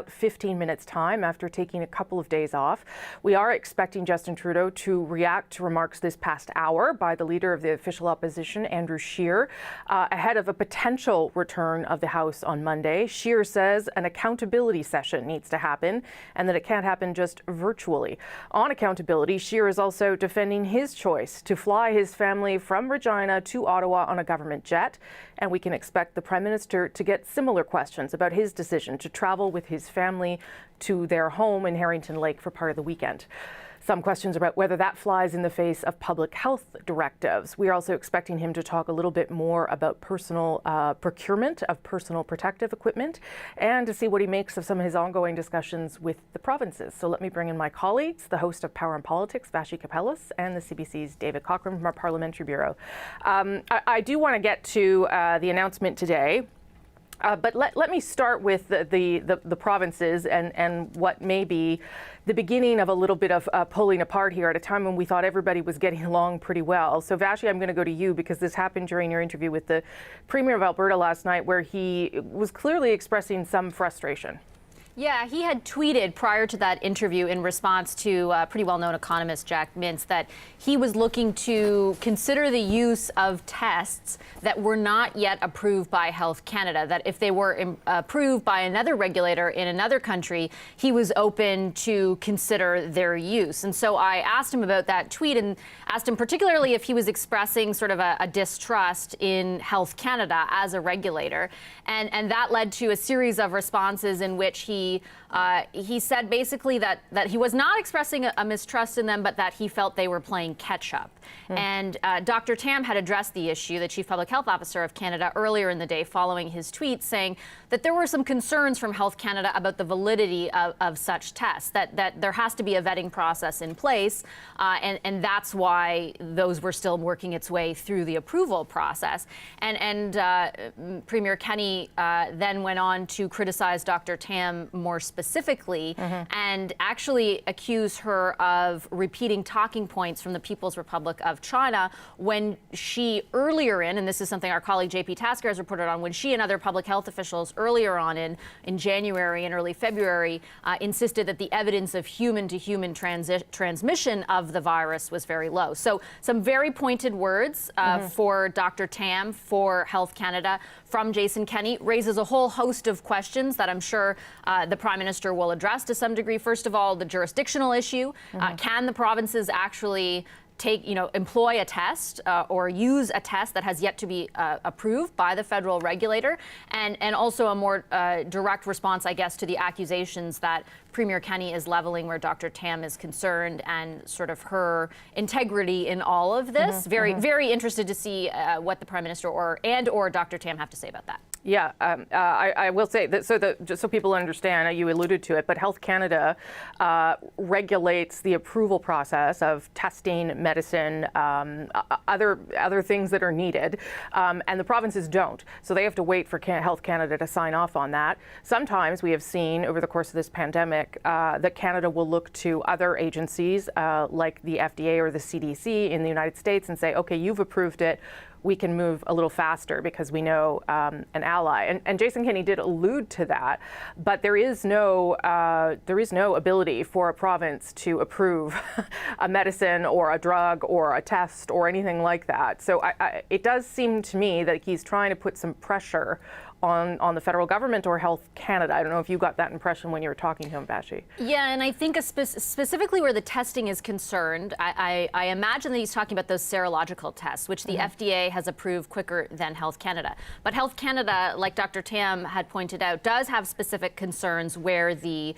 about 15 minutes' time after taking a couple of days off. We are expecting Justin Trudeau to react to remarks this past hour by the leader of the official opposition, Andrew Scheer, ahead of a potential return of the House on Monday. Scheer says an accountability session needs to happen and that it can't happen just virtually. On accountability, Scheer is also defending his choice to fly his family from Regina to Ottawa on a government jet, and we can expect the Prime Minister to get similar questions about his decision to travel with his family to their home in Harrington Lake for part of the weekend. Some questions about whether that flies in the face of public health directives. We are also expecting him to talk a little bit more about personal procurement of personal protective equipment and to see what he makes of some of his ongoing discussions with the provinces. So let me bring in my colleagues, the host of Power and Politics, Vashi Kapellas, and the CBC's David Cochran from our Parliamentary Bureau. I do want to get to the announcement today. But let me start with the provinces and what may be the beginning of a little bit of pulling apart here at a time when we thought everybody was getting along pretty well. So Vashi, I'm going to go to you because this happened during your interview with the Premier of Alberta last night, where he was clearly expressing some frustration. Yeah, he had tweeted prior to that interview in response to pretty well-known economist Jack Mintz that he was looking to consider the use of tests that were not yet approved by Health Canada, that if they were approved by another regulator in another country, he was open to consider their use. And so I asked him about that tweet and asked him particularly if he was expressing sort of a distrust in Health Canada as a regulator. And that led to a series of responses in which he said basically that he was not expressing a mistrust in them, but that he felt they were playing catch up. And Dr. Tam had addressed the issue, the Chief Public Health Officer of Canada, earlier in the day following his tweet, saying that there were some concerns from Health Canada about the validity of such tests, that there has to be a vetting process in place, and that's why those were still working its way through the approval process. And Premier Kenney then went on to criticize Dr. Tam more specifically and actually accuse her of repeating talking points from the People's Republic of China when she earlier in, and this is something our colleague JP Tasker has reported on, when she and other public health officials earlier on in January and early February insisted that the evidence of human-to-human transmission of the virus was very low. So some very pointed words for Dr. Tam, for Health Canada, from Jason Kenney, raises a whole host of questions that I'm sure the Prime Minister will address to some degree. First of all, the jurisdictional issue. Can the provinces actually employ a test or use a test that has yet to be approved by the federal regulator? And also a more direct response, I guess, to the accusations that Premier Kenney is leveling where Dr. Tam is concerned and sort of her integrity in all of this. Very interested to see what the Prime Minister or Dr. Tam have to say about that. Yeah, I will say that just so people understand, you alluded to it, but Health Canada regulates the approval process of testing, medicine, other things that are needed, and the provinces don't. So they have to wait for Health Canada to sign off on that. Sometimes we have seen over the course of this pandemic that Canada will look to other agencies like the FDA or the CDC in the United States and say, okay, you've approved it. We can move a little faster because we know an ally. And Jason Kenney did allude to that, but there is no ability for a province to approve a medicine or a drug or a test or anything like that. So it does seem to me that he's trying to put some pressure on the federal government or Health Canada. I don't know if you got that impression when you were talking to him, Vashi. Yeah, and I think specifically where the testing is concerned, I imagine that he's talking about those serological tests, which the FDA has approved quicker than Health Canada. But Health Canada, like Dr. Tam had pointed out, does have specific concerns where the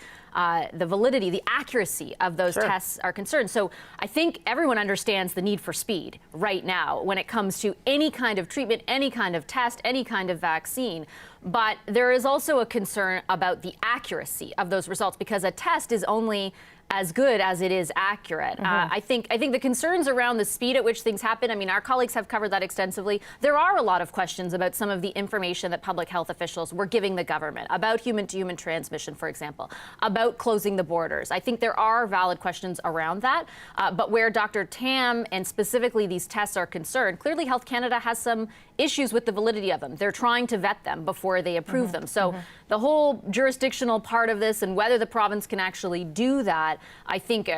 validity, the accuracy of those tests are concerned. So I think everyone understands the need for speed right now when it comes to any kind of treatment, any kind of test, any kind of vaccine. But there is also a concern about the accuracy of those results, because a test is only as good as it is accurate. I think the concerns around the speed at which things happen, I mean, our colleagues have covered that extensively. There are a lot of questions about some of the information that public health officials were giving the government, about human-to-human transmission, for example, about closing the borders. I think there are valid questions around that. But where Dr. Tam and specifically these tests are concerned, clearly Health Canada has some issues with the validity of them. They're trying to vet them before they approve them. So the whole jurisdictional part of this and whether the province can actually do that, I think,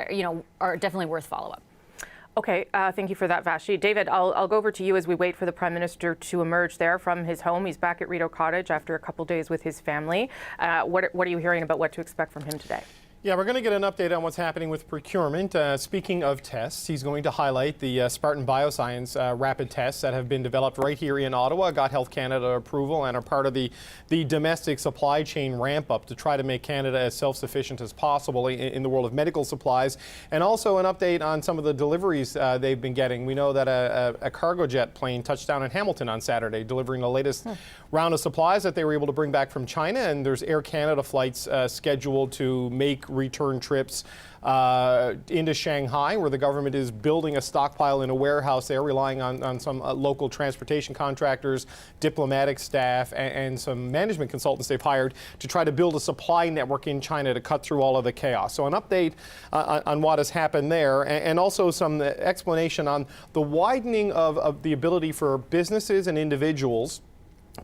are definitely worth follow-up. Okay, thank you for that, Vashi. David, I'll go over to you as we wait for the Prime Minister to emerge there from his home. He's back at Rideau Cottage after a couple days with his family. What are you hearing about what to expect from him today? Yeah, we're going to get an update on what's happening with procurement. Speaking of tests, he's going to highlight the Spartan Bioscience rapid tests that have been developed right here in Ottawa, got Health Canada approval, and are part of the domestic supply chain ramp up to try to make Canada as self-sufficient as possible in the world of medical supplies. And also an update on some of the deliveries they've been getting. We know that a cargo jet plane touched down in Hamilton on Saturday, delivering the latest round of supplies that they were able to bring back from China. And there's Air Canada flights scheduled to make return trips into Shanghai, where the government is building a stockpile in a warehouse there, relying on some local transportation contractors, diplomatic staff, and some management consultants they've hired to try to build a supply network in China to cut through all of the chaos. So an update on what has happened there, and also some explanation on the widening of the ability for businesses and individuals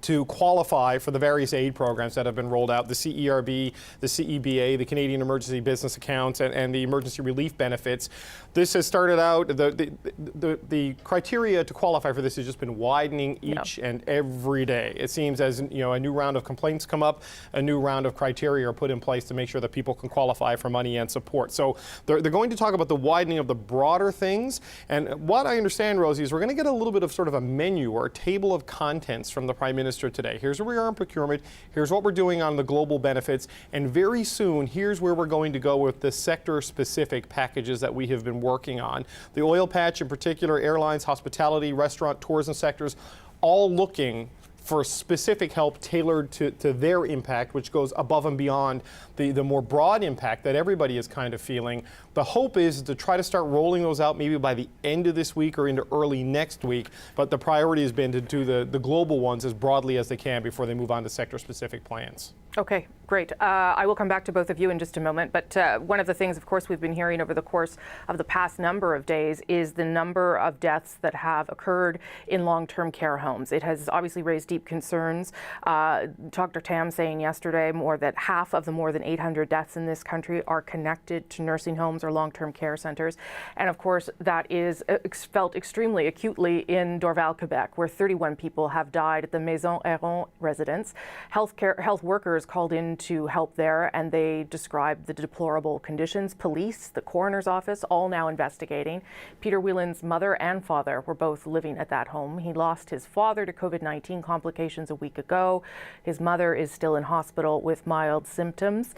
to qualify for the various aid programs that have been rolled out, the CERB, the CEBA, the Canadian Emergency Business Accounts, and the emergency relief benefits. This has started out, the criteria to qualify for this has just been widening each and every day. It seems as a new round of complaints come up, a new round of criteria are put in place to make sure that people can qualify for money and support. So they're going to talk about the widening of the broader things. And what I understand, Rosie, is we're going to get a little bit of sort of a menu or a table of contents from the Prime Minister today. Here's where we are in procurement, here's what we're doing on the global benefits, and very soon here's where we're going to go with the sector-specific packages that we have been working on. The oil patch in particular, airlines, hospitality, restaurant, tourism sectors, all looking for specific help tailored to their impact, which goes above and beyond the more broad impact that everybody is kind of feeling. The hope is to try to start rolling those out maybe by the end of this week or into early next week, but the priority has been to do the global ones as broadly as they can before they move on to sector-specific plans. Okay, great. I will come back to both of you in just a moment, but one of the things, of course, we've been hearing over the course of the past number of days is the number of deaths that have occurred in long-term care homes. It has obviously raised deep concerns. Dr. Tam saying yesterday that half of the more than 800 deaths in this country are connected to nursing homes or long-term care centers. And of course, that is felt extremely acutely in Dorval, Quebec, where 31 people have died at the Maison Héron residence. Health workers called in to help there, and they described the deplorable conditions. Police, the coroner's office, all now investigating. Peter Whelan's mother and father were both living at that home. He lost his father to COVID-19 complications a week ago. His mother is still in hospital with mild symptoms.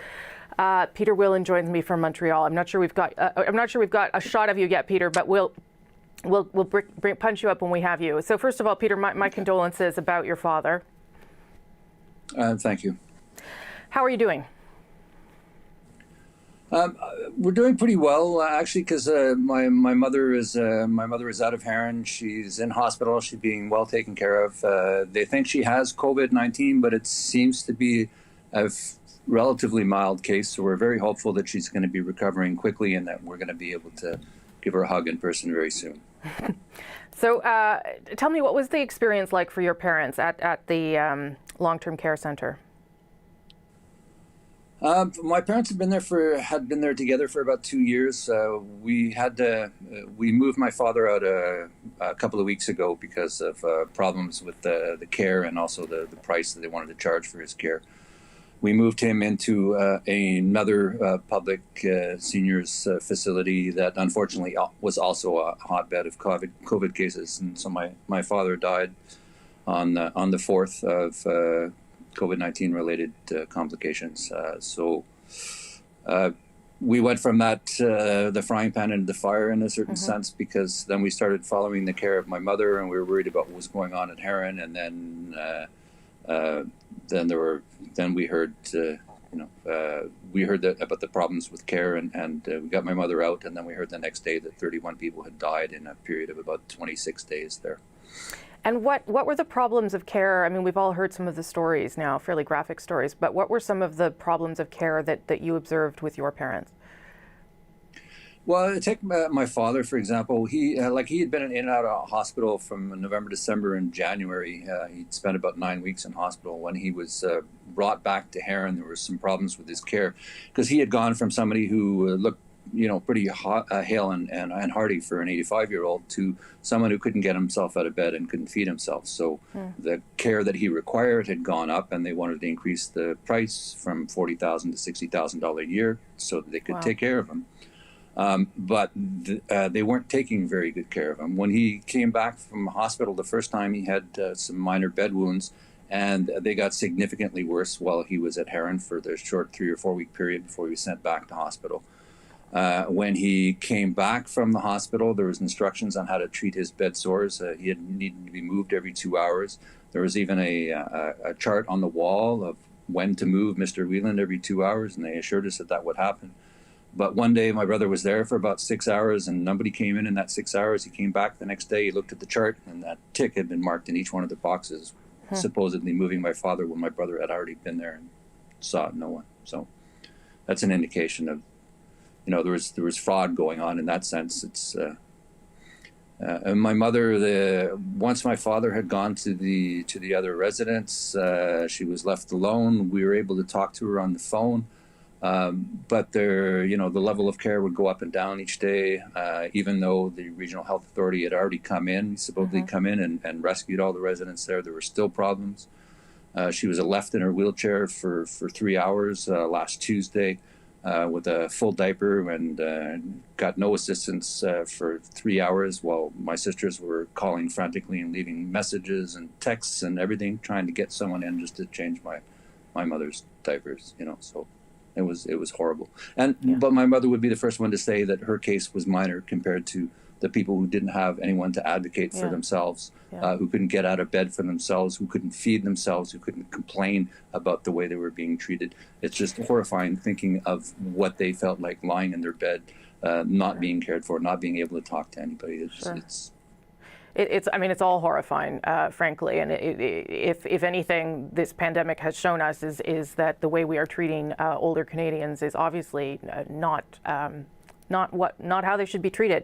Peter Whelan joins me from Montreal. I'm not sure we've got a shot of you yet, Peter, but we'll punch you up when we have you. So first of all, Peter, my condolences about your father. Thank you. How are you doing? We're doing pretty well, actually, because my mother is out of Heron. She's in hospital. She's being well taken care of. They think she has COVID-19, but it seems to be a relatively mild case. So we're very hopeful that she's going to be recovering quickly and that we're going to be able to give her a hug in person very soon. So tell me, what was the experience like for your parents at the long-term care center? My parents had been there together for about 2 years. We moved my father out a couple of weeks ago because of problems with the care and also the price that they wanted to charge for his care. We moved him into another public seniors facility that unfortunately was also a hotbed of COVID cases, and so my father died on the 4th of COVID-19 related complications. So we went from that, the frying pan into the fire in a certain sense, because then we started following the care of my mother, and we were worried about what was going on at Heron. And then we heard, about the problems with care, and we got my mother out, and then we heard the next day that 31 people had died in a period of about 26 days there. And what were the problems of care? I mean, we've all heard some of the stories now, fairly graphic stories, but what were some of the problems of care that you observed with your parents? Well, take my father, for example. He had been in and out of hospital from November, December, and January. He'd spent about 9 weeks in hospital. When he was brought back to Heron, there were some problems with his care because he had gone from somebody who looked, pretty hale and hearty for an 85-year-old to someone who couldn't get himself out of bed and couldn't feed himself. So the care that he required had gone up, and they wanted to increase the price from $40,000 to $60,000 a year so that they could take care of him. But they weren't taking very good care of him. When he came back from hospital the first time, he had some minor bed wounds, and they got significantly worse while he was at Heron for the short 3 or 4 week period before he was sent back to hospital. When he came back from the hospital, there was instructions on how to treat his bed sores. He had needed to be moved every 2 hours. There was even a chart on the wall of when to move Mr. Whelan every 2 hours, and they assured us that that would happen. But one day my brother was there for about 6 hours and nobody came in that 6 hours. He came back the next day, he looked at the chart, and that tick had been marked in each one of the boxes, supposedly moving my father when my brother had already been there and saw no one. So that's an indication of, there was fraud going on in that sense. It's and my mother, once my father had gone to the other residence, she was left alone. We were able to talk to her on the phone. But the level of care would go up and down each day, even though the regional health authority had already supposedly come in and rescued all the residents there. There were still problems. She was left in her wheelchair for 3 hours last Tuesday with a full diaper and got no assistance for 3 hours while my sisters were calling frantically and leaving messages and texts and everything, trying to get someone in just to change my mother's diapers, so. It was horrible. But my mother would be the first one to say that her case was minor compared to the people who didn't have anyone to advocate for themselves, who couldn't get out of bed for themselves, who couldn't feed themselves, who couldn't complain about the way they were being treated. It's just horrifying thinking of what they felt like lying in their bed, not being cared for, not being able to talk to anybody. It's all horrifying, frankly. And if anything, this pandemic has shown us is that the way we are treating older Canadians is obviously not how they should be treated.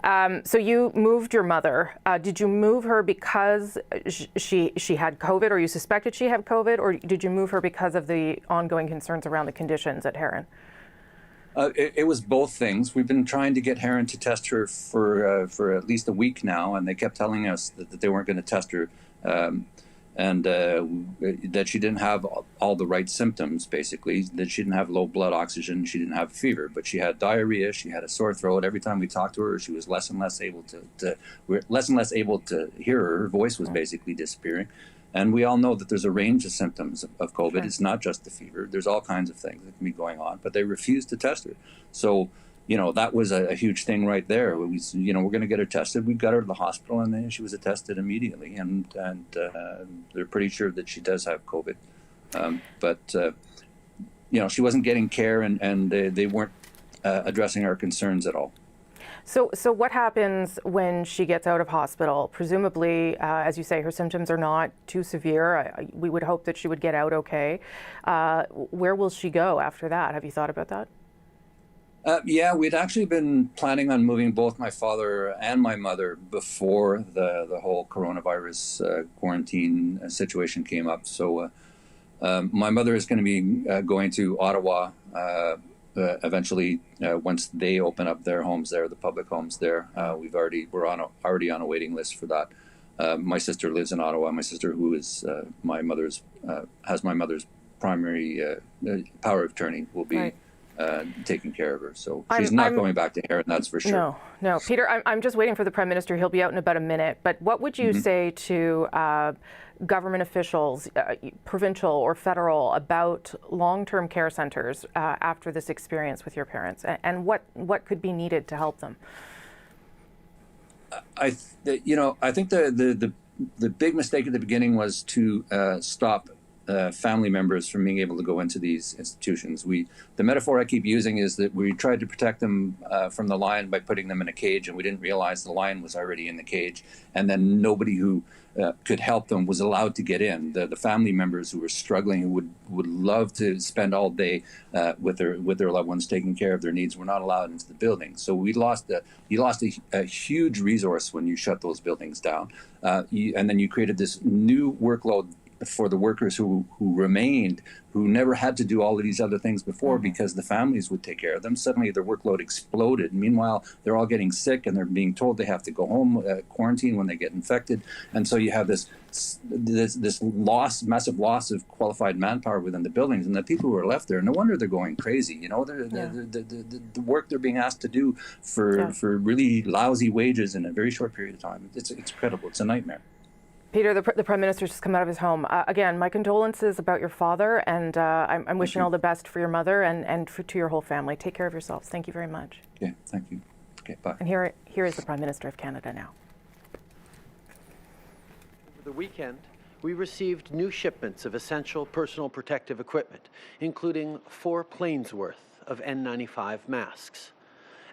So you moved your mother. Did you move her because she had COVID, or you suspected she had COVID, or did you move her because of the ongoing concerns around the conditions at Heron? It was both things. We've been trying to get Heron to test her for at least a week now, and they kept telling us that they weren't going to test her, and that she didn't have all the right symptoms, basically, that she didn't have low blood oxygen, she didn't have fever, but she had diarrhea, she had a sore throat. Every time we talked to her, she was less and less able to hear her. Her voice was basically disappearing. And we all know that there's a range of symptoms of COVID. Sure. It's not just the fever. There's all kinds of things that can be going on, but they refused to test her. So, that was a huge thing right there. We're going to get her tested. We got her to the hospital, and then she was attested immediately. And they're pretty sure that she does have COVID. But she wasn't getting care, and they weren't addressing our concerns at all. So what happens when she gets out of hospital? Presumably, as you say, her symptoms are not too severe. We would hope that she would get out okay. Where will she go after that? Have you thought about that? Yeah, we'd actually been planning on moving both my father and my mother before the whole coronavirus quarantine situation came up. So my mother is going to be going to Ottawa eventually, once they open up their homes there, the public homes there. We're already on a waiting list for that. My sister lives in Ottawa. My sister, who is has my mother's primary power of attorney, will be taking care of her. So she's not going back to Heron, that's for sure. No, Peter, I'm just waiting for the Prime Minister. He'll be out in about a minute. But what would you say to government officials, provincial or federal, about long-term care centres after this experience with your parents, and what could be needed to help them? I think the big mistake at the beginning was to stop family members from being able to go into these institutions. The metaphor I keep using is that we tried to protect them from the lion by putting them in a cage, and we didn't realize the lion was already in the cage, and then nobody who could help them was allowed to get in. The family members who were struggling, who would love to spend all day with their loved ones, taking care of their needs, were not allowed into the building. So you lost a huge resource when you shut those buildings down, and then you created this new workload for the workers who remained, who never had to do all of these other things before because the families would take care of them. Suddenly their workload exploded. Meanwhile, they're all getting sick and they're being told they have to go home, quarantine when they get infected. And so you have this massive loss of qualified manpower within the buildings. And the people who are left there, no wonder they're going crazy. You know, the work they're being asked to do for really lousy wages in a very short period of time. It's incredible. It's a nightmare. Peter, the Prime Minister's just come out of his home. Again, my condolences about your father, and I'm wishing all the best for your mother and to your whole family. Take care of yourselves. Thank you very much. Okay, thank you. Okay, bye. And here is the Prime Minister of Canada now. Over the weekend, we received new shipments of essential personal protective equipment, including 4 planes worth of N95 masks.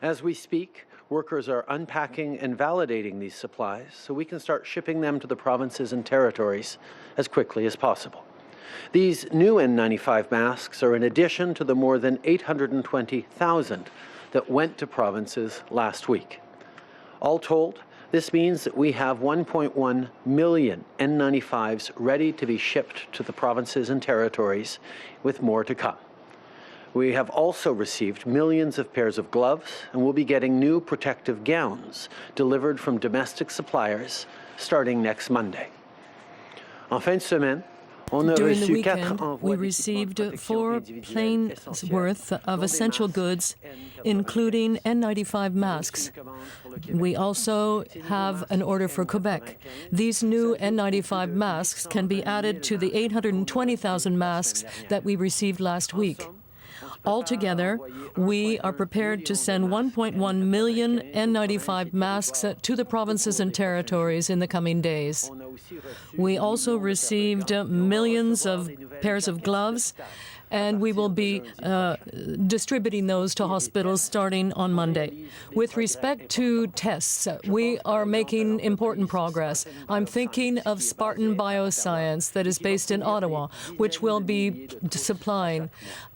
As we speak, workers are unpacking and validating these supplies so we can start shipping them to the provinces and territories as quickly as possible. These new N95 masks are in addition to the more than 820,000 that went to provinces last week. All told, this means that we have 1.1 million N95s ready to be shipped to the provinces and territories, with more to come. We have also received millions of pairs of gloves and will be getting new protective gowns delivered from domestic suppliers starting next Monday. En fin de semaine, during the weekend, we received 4 planes worth of essential goods, including N95 masks. We also have an order for Quebec. These new N95 masks can be added to the 820,000 masks that we received last week. Altogether, we are prepared to send 1.1 million N95 masks to the provinces and territories in the coming days. We also received millions of pairs of gloves, and we will be distributing those to hospitals starting on Monday. With respect to tests, we are making important progress. I'm thinking of Spartan Bioscience that is based in Ottawa, which will be supplying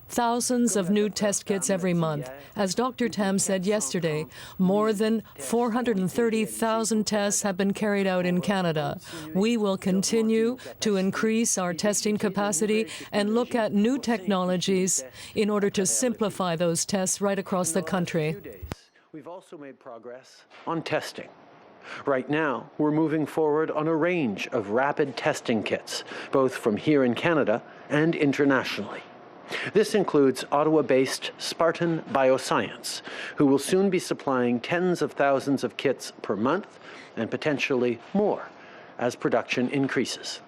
thousands of new test kits every month. As Dr. Tam said yesterday, more than 430,000 tests have been carried out in Canada. We will continue to increase our testing capacity and look at new technologies in order to simplify those tests right across the country. We've also made progress on testing. Right now, we're moving forward on a range of rapid testing kits, both from here in Canada and internationally. This includes Ottawa-based Spartan Bioscience, who will soon be supplying tens of thousands of kits per month and potentially more as production increases.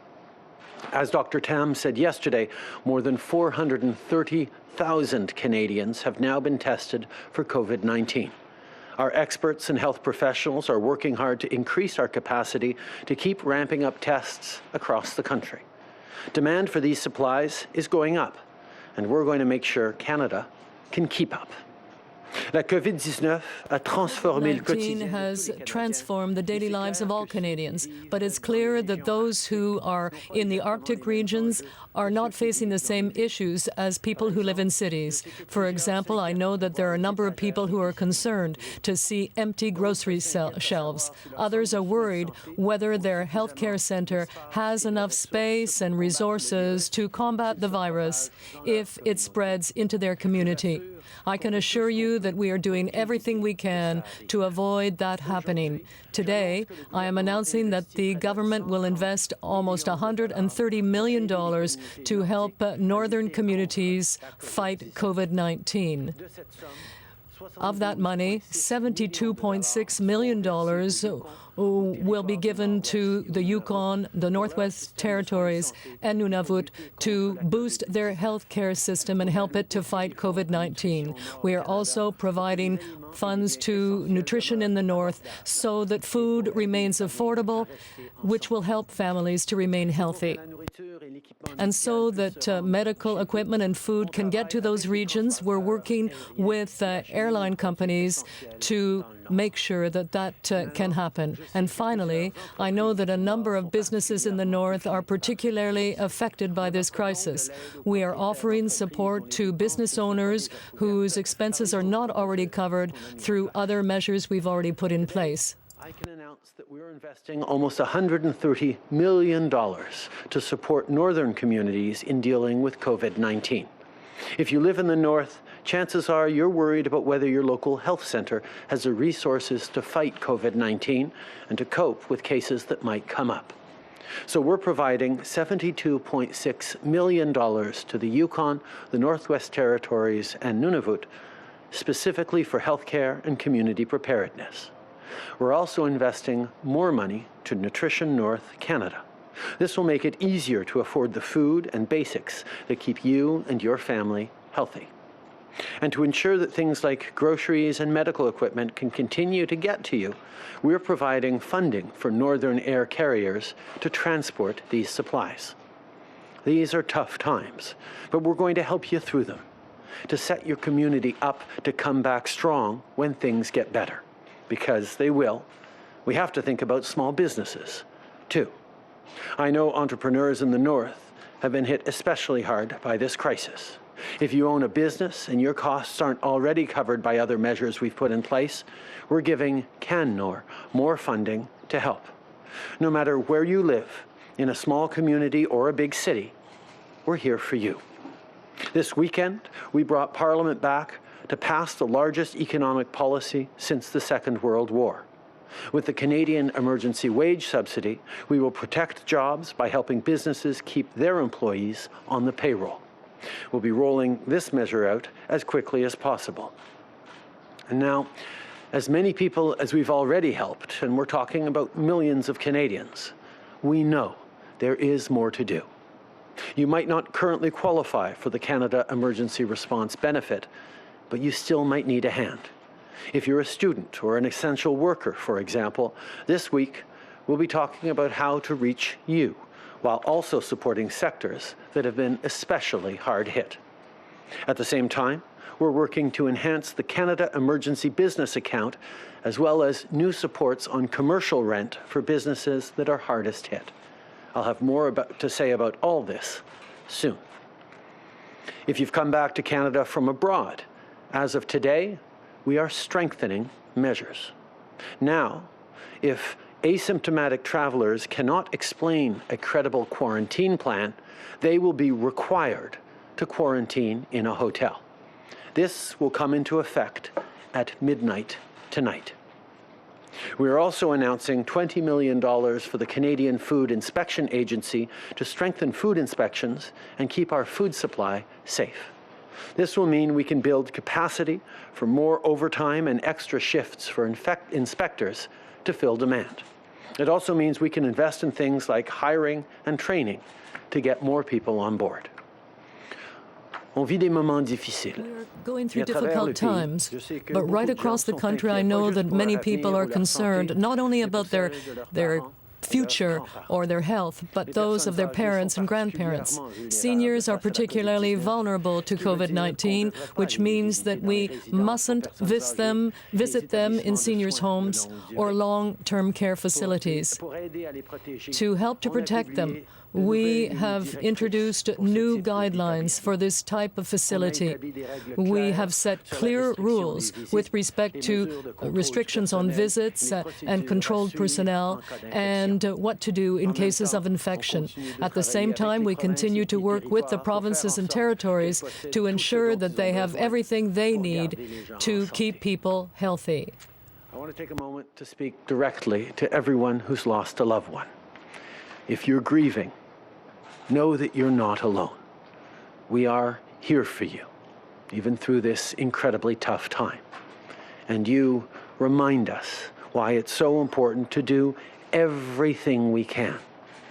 As Dr. Tam said yesterday, more than 430,000 Canadians have now been tested for COVID-19. Our experts and health professionals are working hard to increase our capacity to keep ramping up tests across the country. Demand for these supplies is going up, and we're going to make sure Canada can keep up. La COVID-19 has transformed the daily lives of all Canadians, but it's clear that those who are in the Arctic regions are not facing the same issues as people who live in cities. For example, I know that there are a number of people who are concerned to see empty grocery shelves. Others are worried whether their healthcare center has enough space and resources to combat the virus if it spreads into their community. I can assure you that we are doing everything we can to avoid that happening. Today, I am announcing that the government will invest almost $130 million to help northern communities fight COVID-19. Of that money, $72.6 million will be given to the Yukon, the Northwest Territories, and Nunavut to boost their health care system and help it to fight COVID-19. We are also providing funds to nutrition in the North so that food remains affordable, which will help families to remain healthy. And so that medical equipment and food can get to those regions, we're working with airline companies to make sure that that can happen. And finally, I know that a number of businesses in the north are particularly affected by this crisis. We are offering support to business owners whose expenses are not already covered through other measures we've already put in place. I can announce that we're investing almost $130 million to support northern communities in dealing with COVID-19. If you live in the north, chances are you're worried about whether your local health center has the resources to fight COVID-19 and to cope with cases that might come up. So we're providing $72.6 million to the Yukon, the Northwest Territories, and Nunavut, specifically for healthcare and community preparedness. We're also investing more money to Nutrition North Canada. This will make it easier to afford the food and basics that keep you and your family healthy. And to ensure that things like groceries and medical equipment can continue to get to you, we're providing funding for northern air carriers to transport these supplies. These are tough times, but we're going to help you through them, to set your community up to come back strong when things get better. Because they will. We have to think about small businesses, too. I know entrepreneurs in the north have been hit especially hard by this crisis. If you own a business and your costs aren't already covered by other measures we've put in place, we're giving CanNor more funding to help. No matter where you live, in a small community or a big city, we're here for you. This weekend, we brought Parliament back to pass the largest economic policy since the Second World War. With the Canadian Emergency Wage Subsidy, we will protect jobs by helping businesses keep their employees on the payroll. We'll be rolling this measure out as quickly as possible. And now, as many people as we've already helped, and we're talking about millions of Canadians, we know there is more to do. You might not currently qualify for the Canada Emergency Response Benefit, but you still might need a hand. If you're a student or an essential worker, for example, this week we'll be talking about how to reach you while also supporting sectors that have been especially hard hit. At the same time, we're working to enhance the Canada Emergency Business Account, as well as new supports on commercial rent for businesses that are hardest hit. I'll have more to say about all this soon. If you've come back to Canada from abroad, as of today, we are strengthening measures. Now, if asymptomatic travelers cannot explain a credible quarantine plan, they will be required to quarantine in a hotel. This will come into effect at midnight tonight. We are also announcing $20 million for the Canadian Food Inspection Agency to strengthen food inspections and keep our food supply safe. This will mean we can build capacity for more overtime and extra shifts for inspectors to fill demand. It also means we can invest in things like hiring and training to get more people on board. On vit des moments difficiles. We're going through difficult times, but right across the country I know that many people are concerned not only about their future or their health, but those of their parents and grandparents. Seniors are particularly vulnerable to COVID-19, which means that we mustn't visit them in seniors' homes or long-term care facilities. To help to protect them, we have introduced new guidelines for this type of facility. We have set clear rules with respect to restrictions on visits and controlled personnel and what to do in cases of infection. At the same time, we continue to work with the provinces and territories to ensure that they have everything they need to keep people healthy. I want to take a moment to speak directly to everyone who's lost a loved one. If you're grieving, know that you're not alone. We are here for you, even through this incredibly tough time. And you remind us why it's so important to do everything we can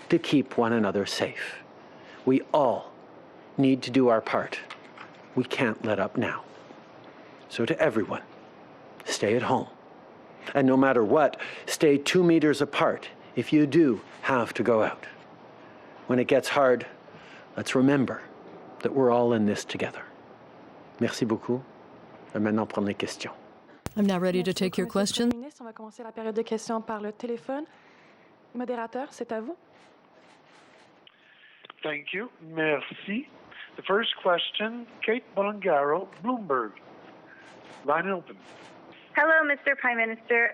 to keep one another safe. We all need to do our part. We can't let up now. So to everyone, stay at home. And no matter what, stay 2 meters apart if you do have to go out. When it gets hard, Let's remember that we're all in this together. Merci beaucoup. Et maintenant prendre les questions. I'm now ready to take your question. On va commencer la période de questions par le téléphone. Modérateur, c'est à vous. Thank you. Merci. The first question, Kate Bolingaro, Bloomberg. Line open. Hello, Mr. Prime Minister.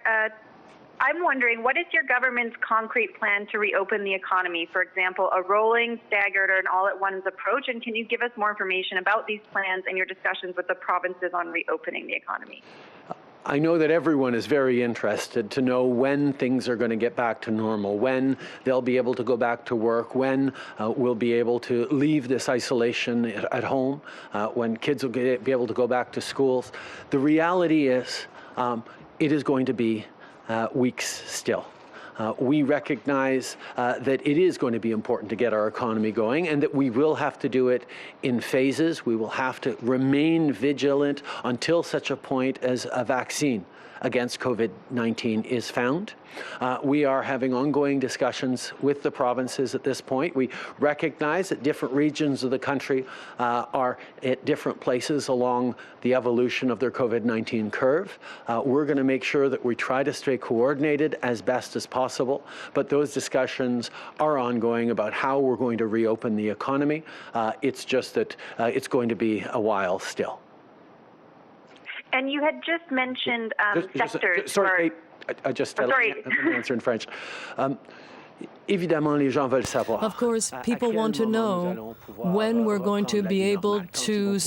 I'm wondering, what is your government's concrete plan to reopen the economy? For example, a rolling, staggered, or an all-at-once approach? And can you give us more information about these plans and your discussions with the provinces on reopening the economy? I know that everyone is very interested to know when things are going to get back to normal, when they'll be able to go back to work, when we'll be able to leave this isolation at home, when kids will be able to go back to schools. The reality is it is going to be weeks still. We recognize that it is going to be important to get our economy going and that we will have to do it in phases. We will have to remain vigilant until such a point as a vaccine against COVID-19 is found. We are having ongoing discussions with the provinces at this point. We recognize that different regions of the country are at different places along the evolution of their COVID-19 curve. We're going to make sure that we try to stay coordinated as best as possible, but those discussions are ongoing about how we're going to reopen the economy. It's just that it's going to be a while still. And you had just mentioned sectors. Sorry, Kate, I just let me answer in French. Évidemment, les gens veulent savoir. Of course, people want to know when we're going to be able to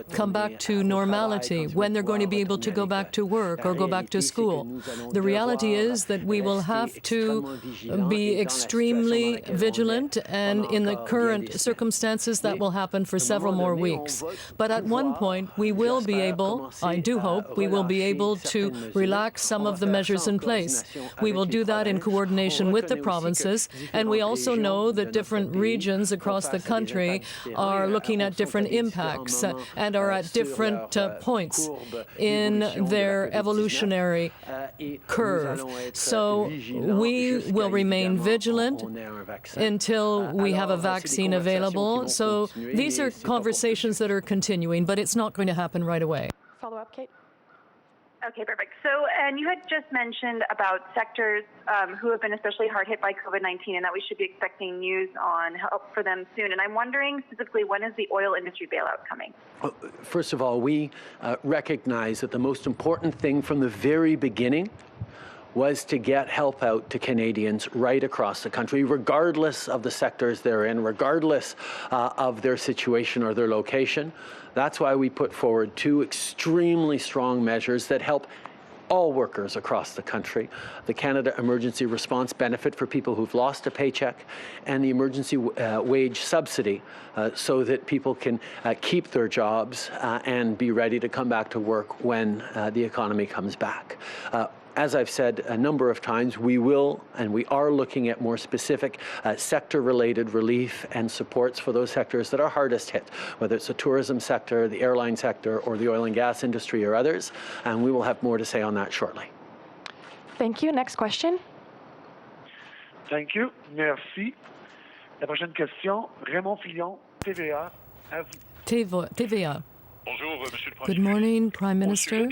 come back to normality, when they're going to be able to go back to work or go back to school. The reality is that we will have to be extremely vigilant, and in the current circumstances, that will happen for several more weeks. But at one point, we will be able, I do hope, we will be able to relax some of the measures in place. We will do that in coordination with the provinces. And we also know that different regions across the country are looking at different impacts and are at different points in their evolutionary curve. So we will remain vigilant until we have a vaccine available. So these are conversations that are continuing, but it's not going to happen right away. Follow up, Kate. Okay, perfect. So, and you had just mentioned about sectors who have been especially hard hit by COVID-19 and that we should be expecting news on help for them soon. And I'm wondering specifically, when is the oil industry bailout coming? First of all, we recognize that the most important thing from the very beginning was to get help out to Canadians right across the country, regardless of the sectors they're in, regardless of their situation or their location. That's why we put forward two extremely strong measures that help all workers across the country: the Canada Emergency Response Benefit for people who've lost a paycheck, and the emergency wage subsidy so that people can keep their jobs and be ready to come back to work when the economy comes back. As I've said a number of times, we will and we are looking at more specific sector-related relief and supports for those sectors that are hardest hit, whether it's the tourism sector, the airline sector, or the oil and gas industry or others, and we will have more to say on that shortly. Thank you. Next question. Thank you. Merci. La prochaine question, Raymond Fillon, TVA. À vous. TVA. Good morning, Prime Minister.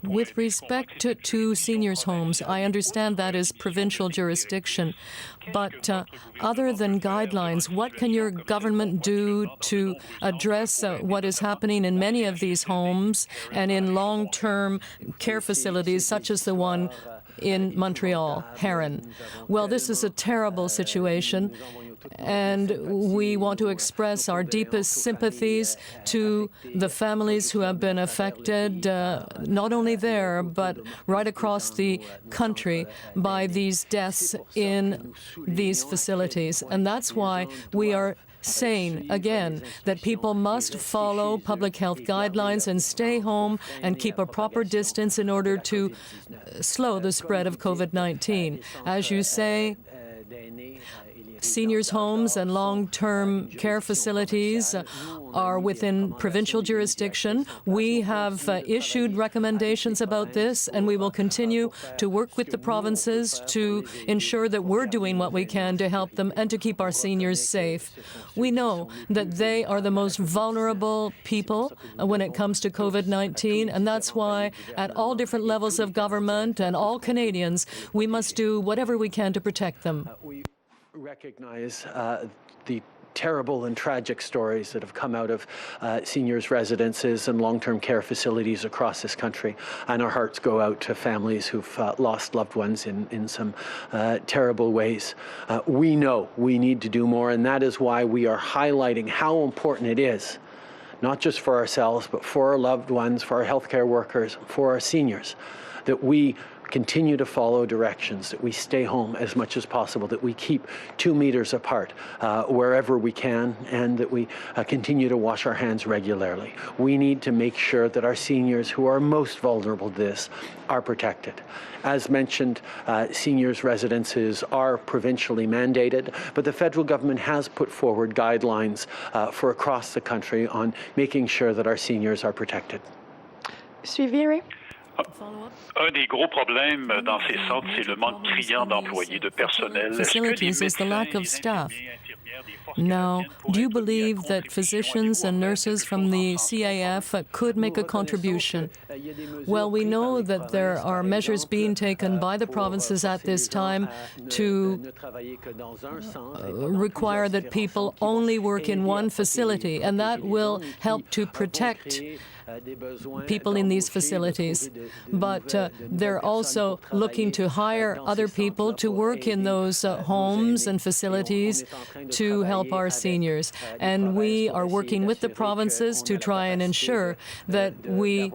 With respect to seniors' homes, I understand that is provincial jurisdiction. But other than guidelines, what can your government do to address what is happening in many of these homes and in long-term care facilities, such as the one in Montreal, Heron? Well, this is a terrible situation, and we want to express our deepest sympathies to the families who have been affected, not only there, but right across the country by these deaths in these facilities. And that's why we are saying again that people must follow public health guidelines and stay home and keep a proper distance in order to slow the spread of COVID-19. As you say, seniors' homes and long-term care facilities are within provincial jurisdiction. We have issued recommendations about this, and we will continue to work with the provinces to ensure that we're doing what we can to help them and to keep our seniors safe. We know that they are the most vulnerable people when it comes to COVID-19, and that's why at all different levels of government and all Canadians, we must do whatever we can to protect them. We recognize the terrible and tragic stories that have come out of seniors' residences and long-term care facilities across this country. And our hearts go out to families who've lost loved ones in some terrible ways. We know we need to do more, and that is why we are highlighting how important it is, not just for ourselves, but for our loved ones, for our healthcare workers, for our seniors, that we continue to follow directions, that we stay home as much as possible, that we keep 2 meters apart wherever we can, and that we continue to wash our hands regularly. We need to make sure that our seniors who are most vulnerable to this are protected. As mentioned, seniors' residences are provincially mandated, but the federal government has put forward guidelines for across the country on making sure that our seniors are protected. Suivi. Un des gros problèmes dans ces centres, c'est le manque criant d'employés, de personnel. Facilities is the lack of staff. Now, do you believe that physicians and nurses from the CAF could make a contribution? Well, we know that there are measures being taken by the provinces at this time to require that people only work in one facility, and that will help to protect people in these facilities. But they're also looking to hire other people to work in those homes and facilities to help our seniors. And we are working with the provinces to try and ensure that we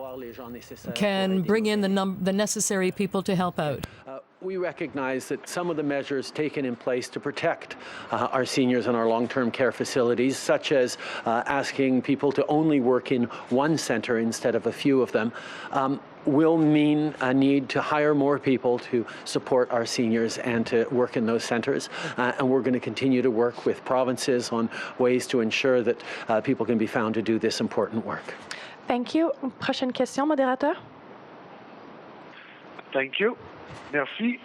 can bring in the necessary people to help out. We recognize that some of the measures taken in place to protect our seniors in our long-term care facilities, such as asking people to only work in one centre instead of a few of them, will mean a need to hire more people to support our seniors and to work in those centres. And we're going to continue to work with provinces on ways to ensure that people can be found to do this important work. Thank you. Prochaine question, modérateur. Thank you. Merci.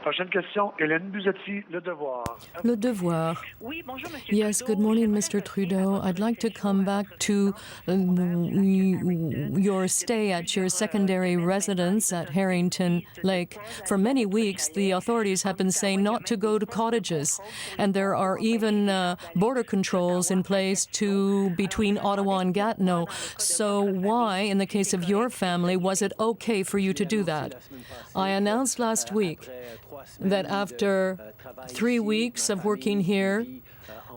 Prochaine question, Hélène Buzetti, Le Devoir. Le Devoir. Yes, good morning, Mr. Trudeau. I'd like to come back to your stay at your secondary residence at Harrington Lake. For many weeks, the authorities have been saying not to go to cottages, and there are even border controls in place between Ottawa and Gatineau. So why, in the case of your family, was it okay for you to do that? I announced last week that after 3 weeks of working here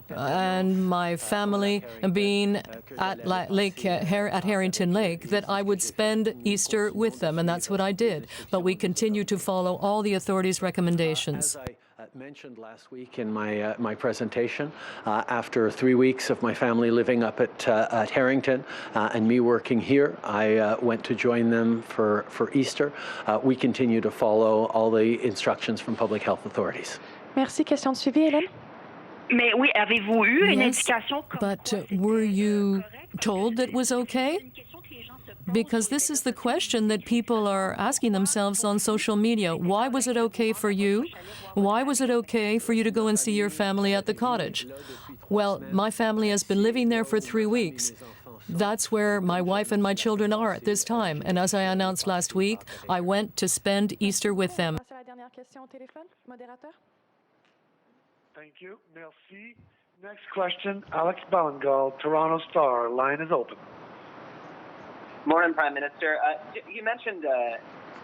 and my family being at Harrington Lake, that I would spend Easter with them, and that's what I did. But we continue to follow all the authorities' recommendations. As I mentioned last week in my presentation, after 3 weeks of my family living up at Harrington and me working here, I went to join them for Easter. We continue to follow all the instructions from public health authorities. Merci. Question de suivi, Hélène. Mais oui, avez-vous eu une Yes, indication? but were you told that it was okay? Because this is the question that people are asking themselves on social media. Why was it okay for you? Why was it okay for you to go and see your family at the cottage? Well, my family has been living there for 3 weeks. That's where my wife and my children are at this time. And as I announced last week, I went to spend Easter with them. La dernière question au téléphone, modérateur. Thank you. Merci. Next question, Alex Ballingal, Toronto Star. Line is open. Morning, Prime Minister. You mentioned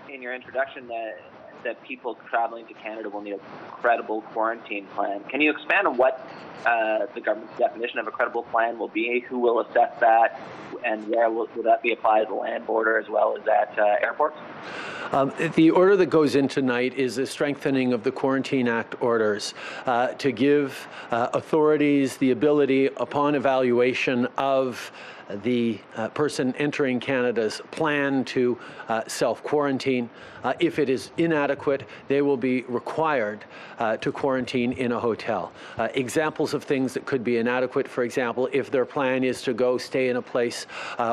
in your introduction that people traveling to Canada will need a credible quarantine plan. Can you expand on what the government's definition of a credible plan will be? Who will assess that, and where will that be applied at the land border as well as at airports? The order that goes in tonight is a strengthening of the Quarantine Act orders to give authorities the ability, upon evaluation of the person entering Canada's plan to self-quarantine. If it is inadequate, they will be required to quarantine in a hotel. Examples of things that could be inadequate, for example, if their plan is to go stay in a place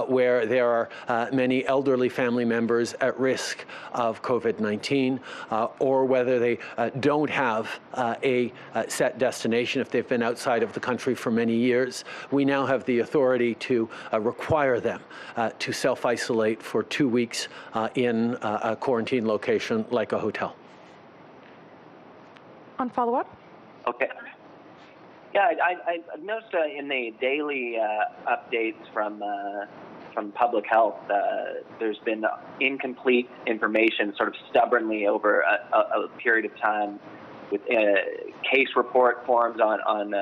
where there are many elderly family members at risk of COVID-19, or whether they don't have a set destination if they've been outside of the country for many years, we now have the authority to require them to self-isolate for 2 weeks in a quarantine location like a hotel. On follow-up? Okay. Yeah, I noticed in the daily updates from public health, there's been incomplete information sort of stubbornly over a period of time, with case report forms on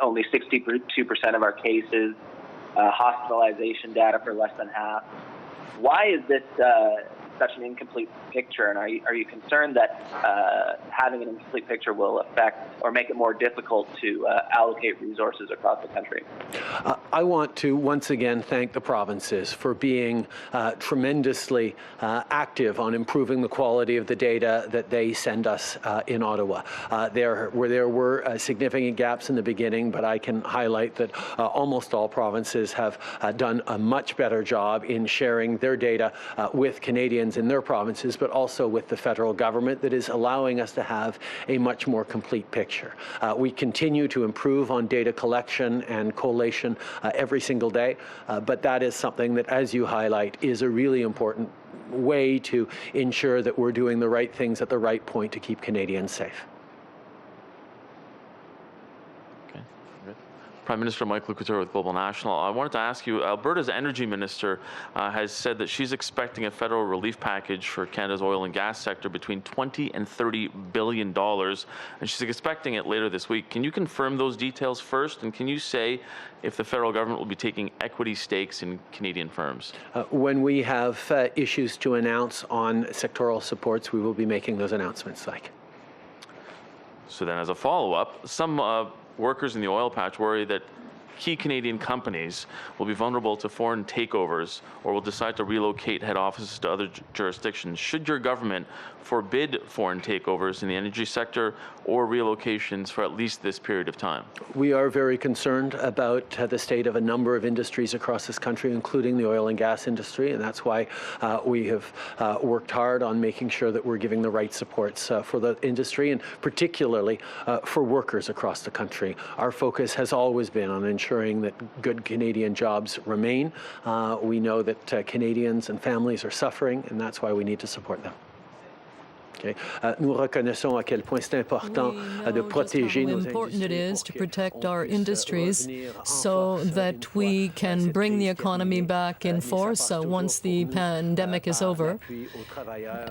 only 62% of our cases, hospitalization data for less than half. Why is this such an incomplete picture, and are you concerned that having an incomplete picture will affect or make it more difficult to allocate resources across the country? I want to once again thank the provinces for being tremendously active on improving the quality of the data that they send us in Ottawa. There were significant gaps in the beginning, but I can highlight that almost all provinces have done a much better job in sharing their data with Canadians in their provinces, but also with the federal government, that is allowing us to have a much more complete picture. We continue to improve on data collection and collation every single day, but that is something that, as you highlight, is a really important way to ensure that we're doing the right things at the right point to keep Canadians safe. Prime Minister Michael Couture with Global National. I wanted to ask you, Alberta's Energy Minister has said that she's expecting a federal relief package for Canada's oil and gas sector between $20 and $30 billion, and she's expecting it later this week. Can you confirm those details first, and can you say if the federal government will be taking equity stakes in Canadian firms? When we have issues to announce on sectoral supports, we will be making those announcements. So then, as a follow-up, some workers in the oil patch worry that key Canadian companies will be vulnerable to foreign takeovers or will decide to relocate head offices to other jurisdictions. Should your government forbid foreign takeovers in the energy sector or relocations for at least this period of time? We are very concerned about the state of a number of industries across this country, including the oil and gas industry, and that's why we have worked hard on making sure that we're giving the right supports for the industry, and particularly for workers across the country. Our focus has always been on ensuring that good Canadian jobs remain. We know that Canadians and families are suffering, and that's why we need to support them. Nous reconnaissons à quel point c'est important de protéger nos industries. How important it is to protect our industries so that we can bring the economy back in force once the pandemic is over.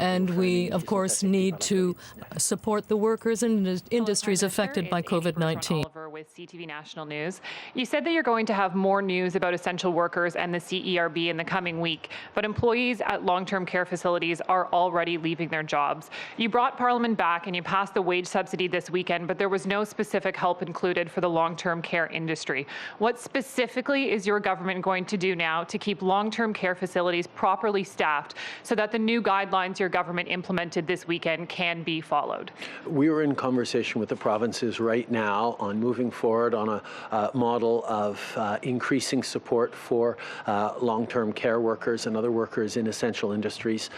And we, of course, need to support the workers and industries affected by COVID-19. Oliver with CTV National News. You said that you're going to have more news about essential workers and the CERB in the coming week, but employees at long-term care facilities are already leaving their jobs. You brought Parliament back and you passed the wage subsidy this weekend, but there was no specific help included for the long-term care industry. What specifically is your government going to do now to keep long-term care facilities properly staffed so that the new guidelines your government implemented this weekend can be followed? We are in conversation with the provinces right now on moving forward on a model of increasing support for long-term care workers and other workers in essential industries,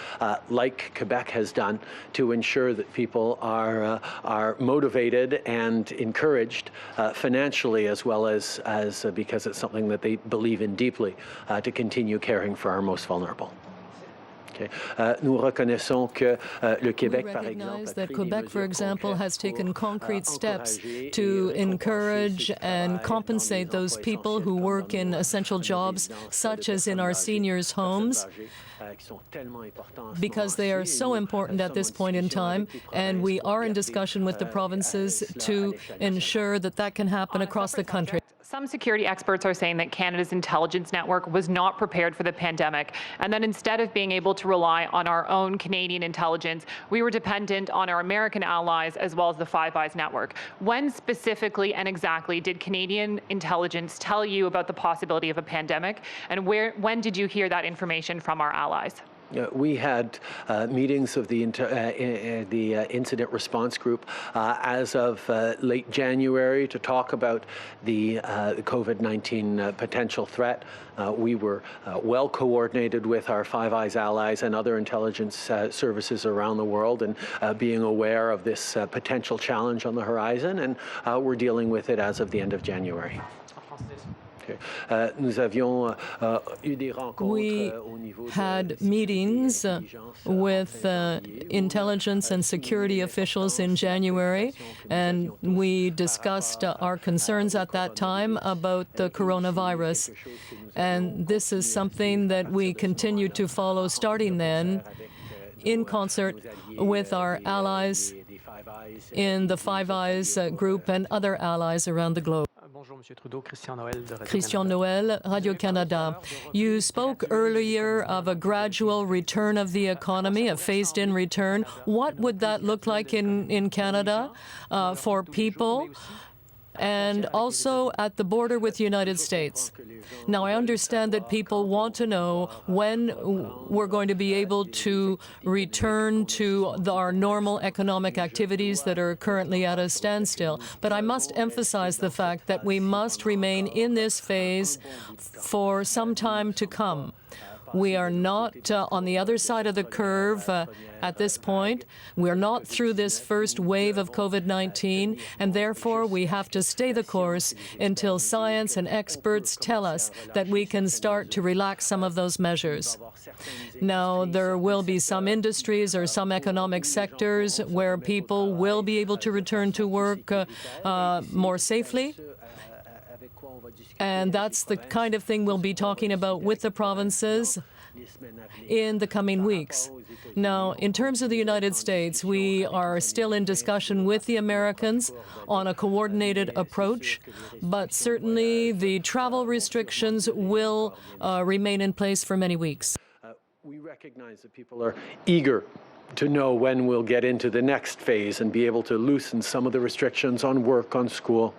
like Quebec has done, to ensure that people are motivated and encouraged financially, as well as because it's something that they believe in deeply, to continue caring for our most vulnerable. We recognize that Quebec, for example, has taken concrete steps to encourage and compensate those people who work in essential jobs, such as in our seniors' homes, because they are so important at this point in time, and we are in discussion with the provinces to ensure that that can happen across the country. Some security experts are saying that Canada's intelligence network was not prepared for the pandemic, and that instead of being able to rely on our own Canadian intelligence, we were dependent on our American allies as well as the Five Eyes network. When specifically and exactly did Canadian intelligence tell you about the possibility of a pandemic, and when did you hear that information from our allies? We had meetings of the incident response group as of late January to talk about the COVID-19 potential threat. We were well coordinated with our Five Eyes allies and other intelligence services around the world, and being aware of this potential challenge on the horizon, and we're dealing with it as of the end of January. We had meetings with intelligence and security officials in January, and we discussed our concerns at that time about the coronavirus. And this is something that we continue to follow starting then, in concert with our allies in the Five Eyes group and other allies around the globe. Christian Noël, Radio-Canada. You spoke earlier of a gradual return of the economy, a phased-in return. What would that look like in Canada for people and also at the border with the United States? Now, I understand that people want to know when we're going to be able to return to our normal economic activities that are currently at a standstill. But I must emphasize the fact that we must remain in this phase for some time to come. We are not on the other side of the curve at this point. We're not through this first wave of COVID-19, and therefore we have to stay the course until science and experts tell us that we can start to relax some of those measures. Now, there will be some industries or some economic sectors where people will be able to return to work more safely. And that's the kind of thing we'll be talking about with the provinces in the coming weeks. Now, in terms of the United States, we are still in discussion with the Americans on a coordinated approach, but certainly the travel restrictions will remain in place for many weeks. We recognize that people are eager to know when we'll get into the next phase and be able to loosen some of the restrictions on work, on school.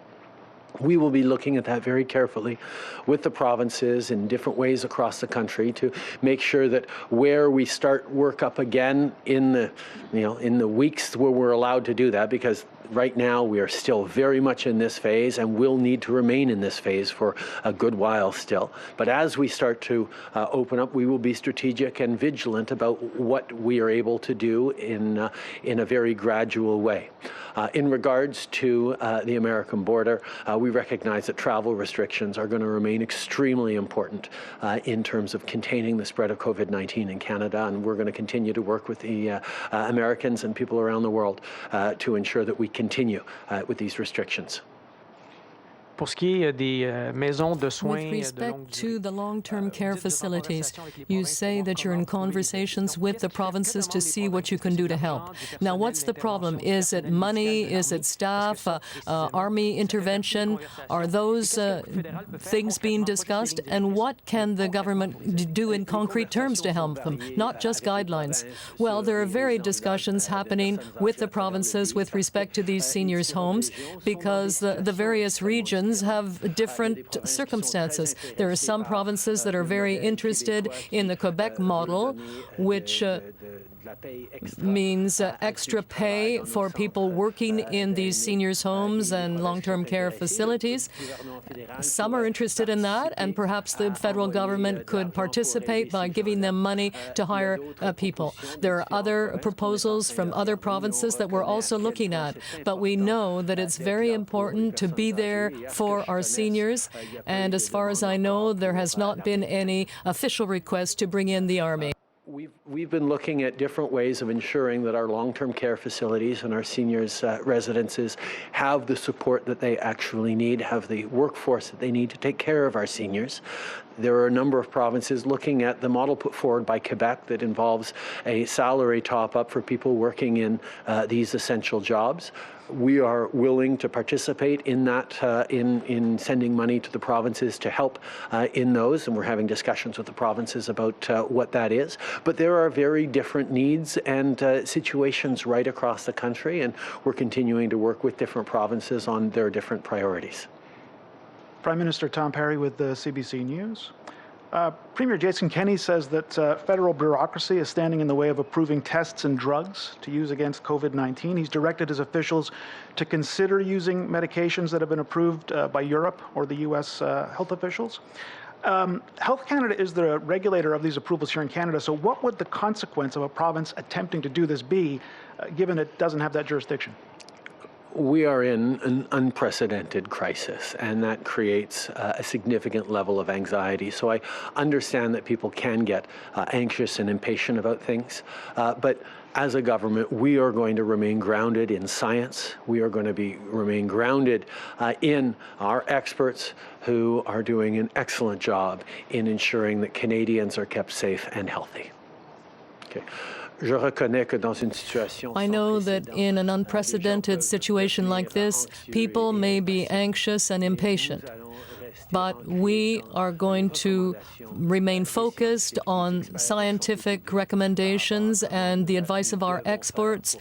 We will be looking at that very carefully with the provinces in different ways across the country to make sure that where we start work up again in the weeks where we're allowed to do that, because right now we are still very much in this phase and will need to remain in this phase for a good while still. But as we start to open up, we will be strategic and vigilant about what we are able to do in a very gradual way. In regards to the American border, we recognize that travel restrictions are going to remain extremely important in terms of containing the spread of COVID-19 in Canada, and we're going to continue to work with the Americans and people around the world to ensure that we continue with these restrictions. With respect to the long-term care facilities, you say that you're in conversations with the provinces to see what you can do to help. Now, what's the problem? Is it money? Is it staff? Army intervention? Are those things being discussed? And what can the government do in concrete terms to help them, not just guidelines? Well, there are varied discussions happening with the provinces with respect to these seniors' homes, because the various regions have different circumstances. There are some provinces that are very interested in the Quebec model, which means extra pay for people working in these seniors' homes and long-term care facilities. Some are interested in that, and perhaps the federal government could participate by giving them money to hire people. There are other proposals from other provinces that we're also looking at, but we know that it's very important to be there for our seniors, and as far as I know, there has not been any official request to bring in the Army. We've been looking at different ways of ensuring that our long-term care facilities and our seniors' residences have the support that they actually need, have the workforce that they need to take care of our seniors. There are a number of provinces looking at the model put forward by Quebec that involves a salary top-up for people working in these essential jobs. We are willing to participate in that, in sending money to the provinces to help in those, and we're having discussions with the provinces about what that is. But there are very different needs and situations right across the country, and we're continuing to work with different provinces on their different priorities. Prime Minister Tom Perry with the CBC News. Premier Jason Kenney says that federal bureaucracy is standing in the way of approving tests and drugs to use against COVID-19. He's directed his officials to consider using medications that have been approved by Europe or the U.S. Health officials. Health Canada is the regulator of these approvals here in Canada, so what would the consequence of a province attempting to do this be, given it doesn't have that jurisdiction? We are in an unprecedented crisis, and that creates a significant level of anxiety. So I understand that people can get anxious and impatient about things, but as a government, we are going to remain grounded in science. We are going to remain grounded in our experts who are doing an excellent job in ensuring that Canadians are kept safe and healthy. Okay. I know that in an unprecedented situation like this, people may be anxious and impatient. But we are going to remain focused on scientific recommendations and the advice of our experts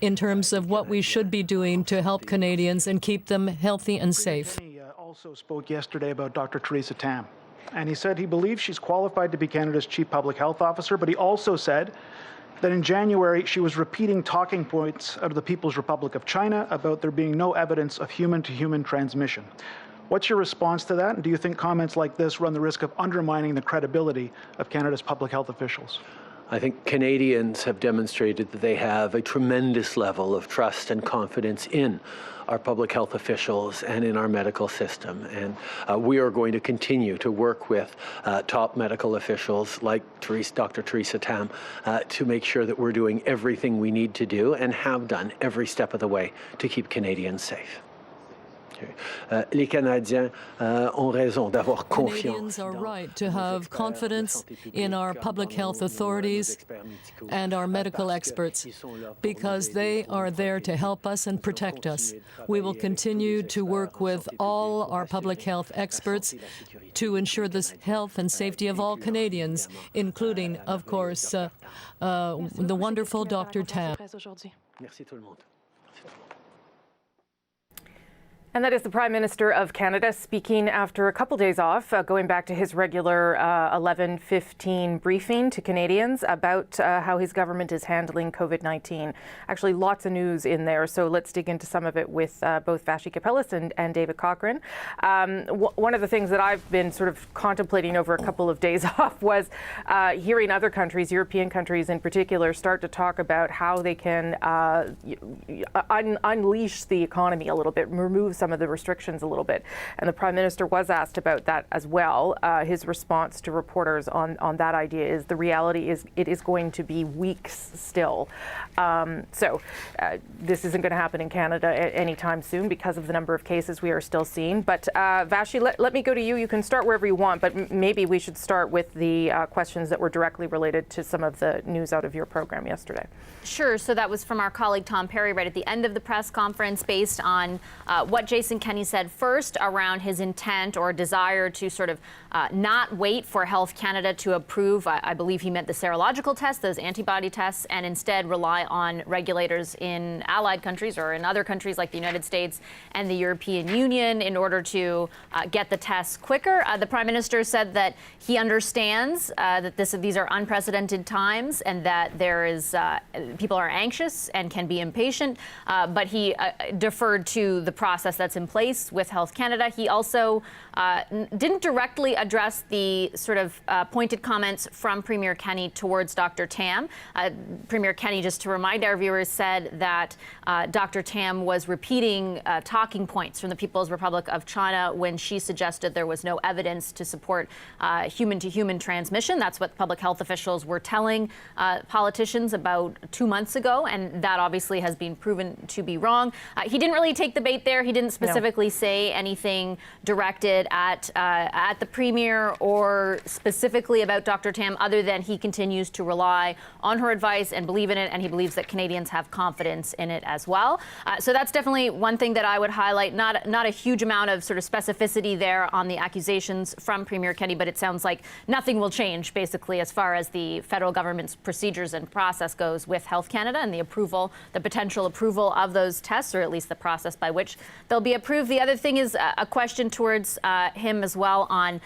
in terms of what we should be doing to help Canadians and keep them healthy and safe. He also spoke yesterday about Dr. Theresa Tam, and he said he believes she's qualified to be Canada's Chief Public Health Officer, but he also said that in January she was repeating talking points out of the People's Republic of China about there being no evidence of human-to-human transmission. What's your response to that? And do you think comments like this run the risk of undermining the credibility of Canada's public health officials? I think Canadians have demonstrated that they have a tremendous level of trust and confidence in our public health officials and in our medical system. And we are going to continue to work with top medical officials like Dr. Theresa Tam to make sure that we're doing everything we need to do and have done every step of the way to keep Canadians safe. Les Canadiens ont raison d'avoir confiance. Canadians are right to have confidence in our public health authorities and our medical experts because they are there to help us and protect us. We will continue to work with all our public health experts to ensure the health and safety of all Canadians, including, of course, the wonderful Dr. Tam. Merci tout le monde. And that is the Prime Minister of Canada speaking after a couple days off, going back to his regular 11:15 briefing to Canadians about how his government is handling COVID-19. Actually, lots of news in there, so let's dig into some of it with both Vashi Kapelis and David Cochrane. One of the things that I've been sort of contemplating over a couple of days off was hearing other countries, European countries in particular, start to talk about how they can unleash the economy a little bit, remove some of the restrictions a little bit. And the Prime Minister was asked about that as well. His response to reporters on that idea is the reality is it is going to be weeks still. So this isn't going to happen in Canada anytime soon because of the number of cases we are still seeing. But Vashi, let me go to you. You can start wherever you want, but maybe we should start with the questions that were directly related to some of the news out of your program yesterday. Sure. So that was from our colleague Tom Perry right at the end of the press conference based on what Jason Kenney said first around his intent or desire to sort of not wait for Health Canada to approve, I believe he meant the serological tests, those antibody tests, and instead rely on regulators in allied countries or in other countries like the United States and the European Union in order to get the tests quicker. The Prime Minister said that he understands that these are unprecedented times and that there is people are anxious and can be impatient, but he deferred to the process that's in place with Health Canada. He also didn't directly address the sort of pointed comments from Premier Kenney towards Dr. Tam. Premier Kenney, just to remind our viewers, said that Dr. Tam was repeating talking points from the People's Republic of China when she suggested there was no evidence to support human-to-human transmission. That's what public health officials were telling politicians about 2 months ago, and that obviously has been proven to be wrong. He didn't really take the bait there. He didn't specifically say anything directed at the Premier or specifically about Dr. Tam, other than he continues to rely on her advice and believe in it, and he believes that Canadians have confidence in it as well. So that's definitely one thing that I would highlight. Not a huge amount of sort of specificity there on the accusations from Premier Kenney, but it sounds like nothing will change basically as far as the federal government's procedures and process goes with Health Canada and the potential approval of those tests, or at least the process by which they'll be approved. The other thing is a question towards him as well on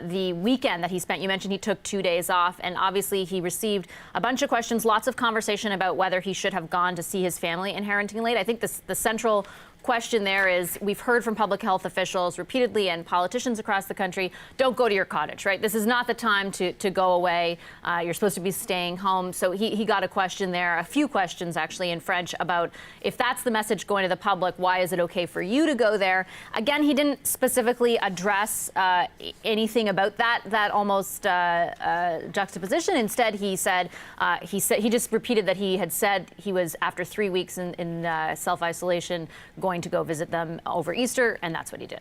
the weekend that he spent. You mentioned he took 2 days off, and obviously he received a bunch of questions, lots of conversation about whether he should have gone to see his family in Harrington Lake. I think the central question there is, we've heard from public health officials repeatedly and politicians across the country, don't go to your cottage, right? This is not the time to go away. You're supposed to be staying home. So he got a question there, a few questions actually in French, about if that's the message going to the public, why is it okay for you to go there? Again, he didn't specifically address anything about that almost juxtaposition. Instead, he just repeated that he had said he was, after 3 weeks in self-isolation, going to go visit them over Easter, and that's what he did.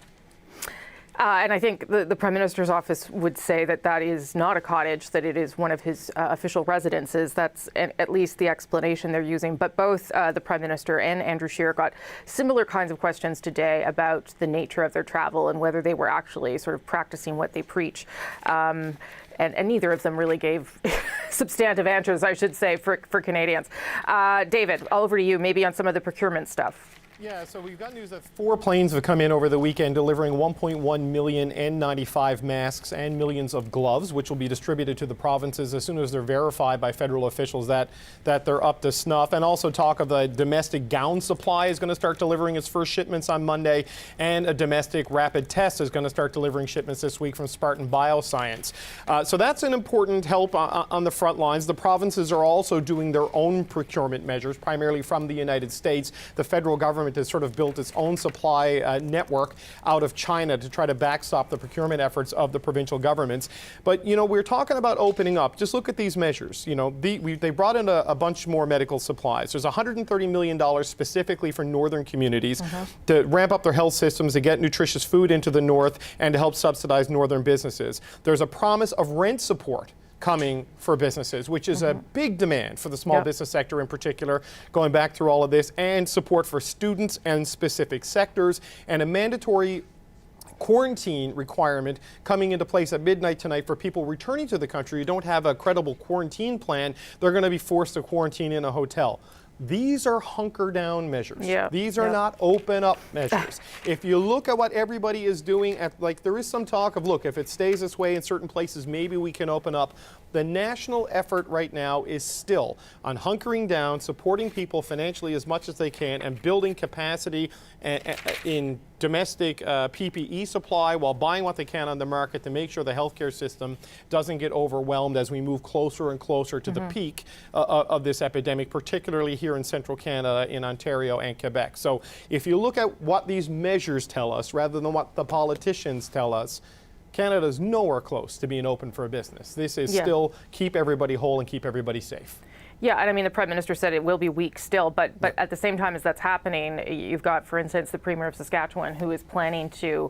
And I think the Prime Minister's office would say that that is not a cottage, that it is one of his official residences. That's at least the explanation they're using. But both the Prime Minister and Andrew Scheer got similar kinds of questions today about the nature of their travel and whether they were actually sort of practicing what they preach. And neither of them really gave substantive answers, I should say, for Canadians. David, over to you, maybe on some of the procurement stuff. Yeah, so we've got news that 4 planes have come in over the weekend delivering 1.1 million N95 masks and millions of gloves, which will be distributed to the provinces as soon as they're verified by federal officials that they're up to snuff. And also talk of the domestic gown supply is going to start delivering its first shipments on Monday, and a domestic rapid test is going to start delivering shipments this week from Spartan Bioscience. So that's an important help on the front lines. The provinces are also doing their own procurement measures, primarily from the United States. The federal government has sort of built its own supply network out of China to try to backstop the procurement efforts of the provincial governments. But, you know, we're talking about opening up. Just look at these measures. You know, they brought in a bunch more medical supplies. There's $130 million specifically for northern communities to ramp up their health systems, to get nutritious food into the north, and to help subsidize northern businesses. There's a promise of rent support coming for businesses, which is a big demand for the small business sector in particular, going back through all of this, and support for students and specific sectors, and a mandatory quarantine requirement coming into place at midnight tonight for people returning to the country who don't have a credible quarantine plan. They're going to be forced to quarantine in a hotel. These are hunker down measures. These are not open up measures. If you look at what everybody is doing, there is some talk of, look, if it stays this way in certain places, maybe we can open up. The national effort right now is still on hunkering down, supporting people financially as much as they can, and building capacity in domestic PPE supply while buying what they can on the market to make sure the healthcare system doesn't get overwhelmed as we move closer and closer to the peak of this epidemic, particularly here in central Canada, in Ontario and Quebec. So if you look at what these measures tell us rather than what the politicians tell us, Canada's nowhere close to being open for a business. This is still keep everybody whole and keep everybody safe. Yeah, and I mean, the Prime Minister said it will be weeks still, but at the same time as that's happening, you've got, for instance, the Premier of Saskatchewan, who is planning to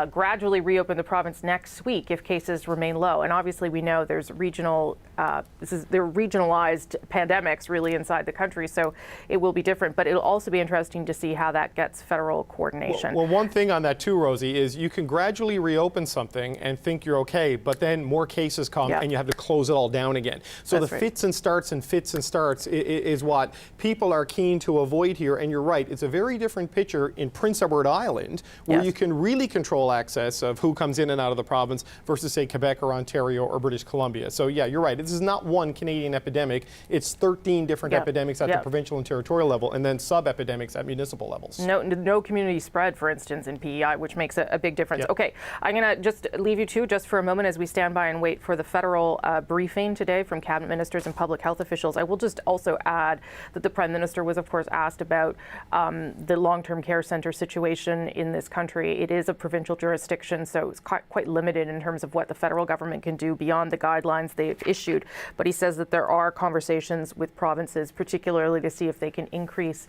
gradually reopen the province next week if cases remain low. And obviously, we know there's regional, they're regionalized pandemics really inside the country, so it will be different. But it'll also be interesting to see how that gets federal coordination. Well, one thing on that too, Rosie, is you can gradually reopen something and think you're okay, but then more cases come and you have to close it all down again. So that's fits and starts is what people are keen to avoid here. And you're right, it's a very different picture in Prince Edward Island, where you can really control access of who comes in and out of the province versus, say, Quebec or Ontario or British Columbia. So yeah, you're right. This is not one Canadian epidemic. It's 13 different epidemics at the provincial and territorial level, and then sub-epidemics at municipal levels. No community spread, for instance, in PEI, which makes a big difference. Okay, I'm going to just leave you two just for a moment as we stand by and wait for the federal briefing today from cabinet ministers and public health officials. officials. I will just also add that the Prime Minister was, of course, asked about the long-term care centre situation in this country. It is a provincial jurisdiction, so it's quite limited in terms of what the federal government can do beyond the guidelines they've issued. But he says that there are conversations with provinces, particularly to see if they can increase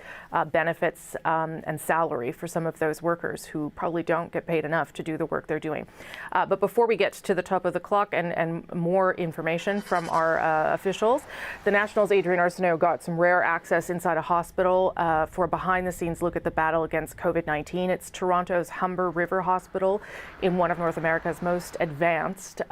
benefits and salary for some of those workers who probably don't get paid enough to do the work they're doing. But before we get to the top of the clock and more information from our officials, the National's Adrian Arsenault got some rare access inside a hospital for a behind-the-scenes look at the battle against COVID-19. It's Toronto's Humber River Hospital in one of North America's most advanced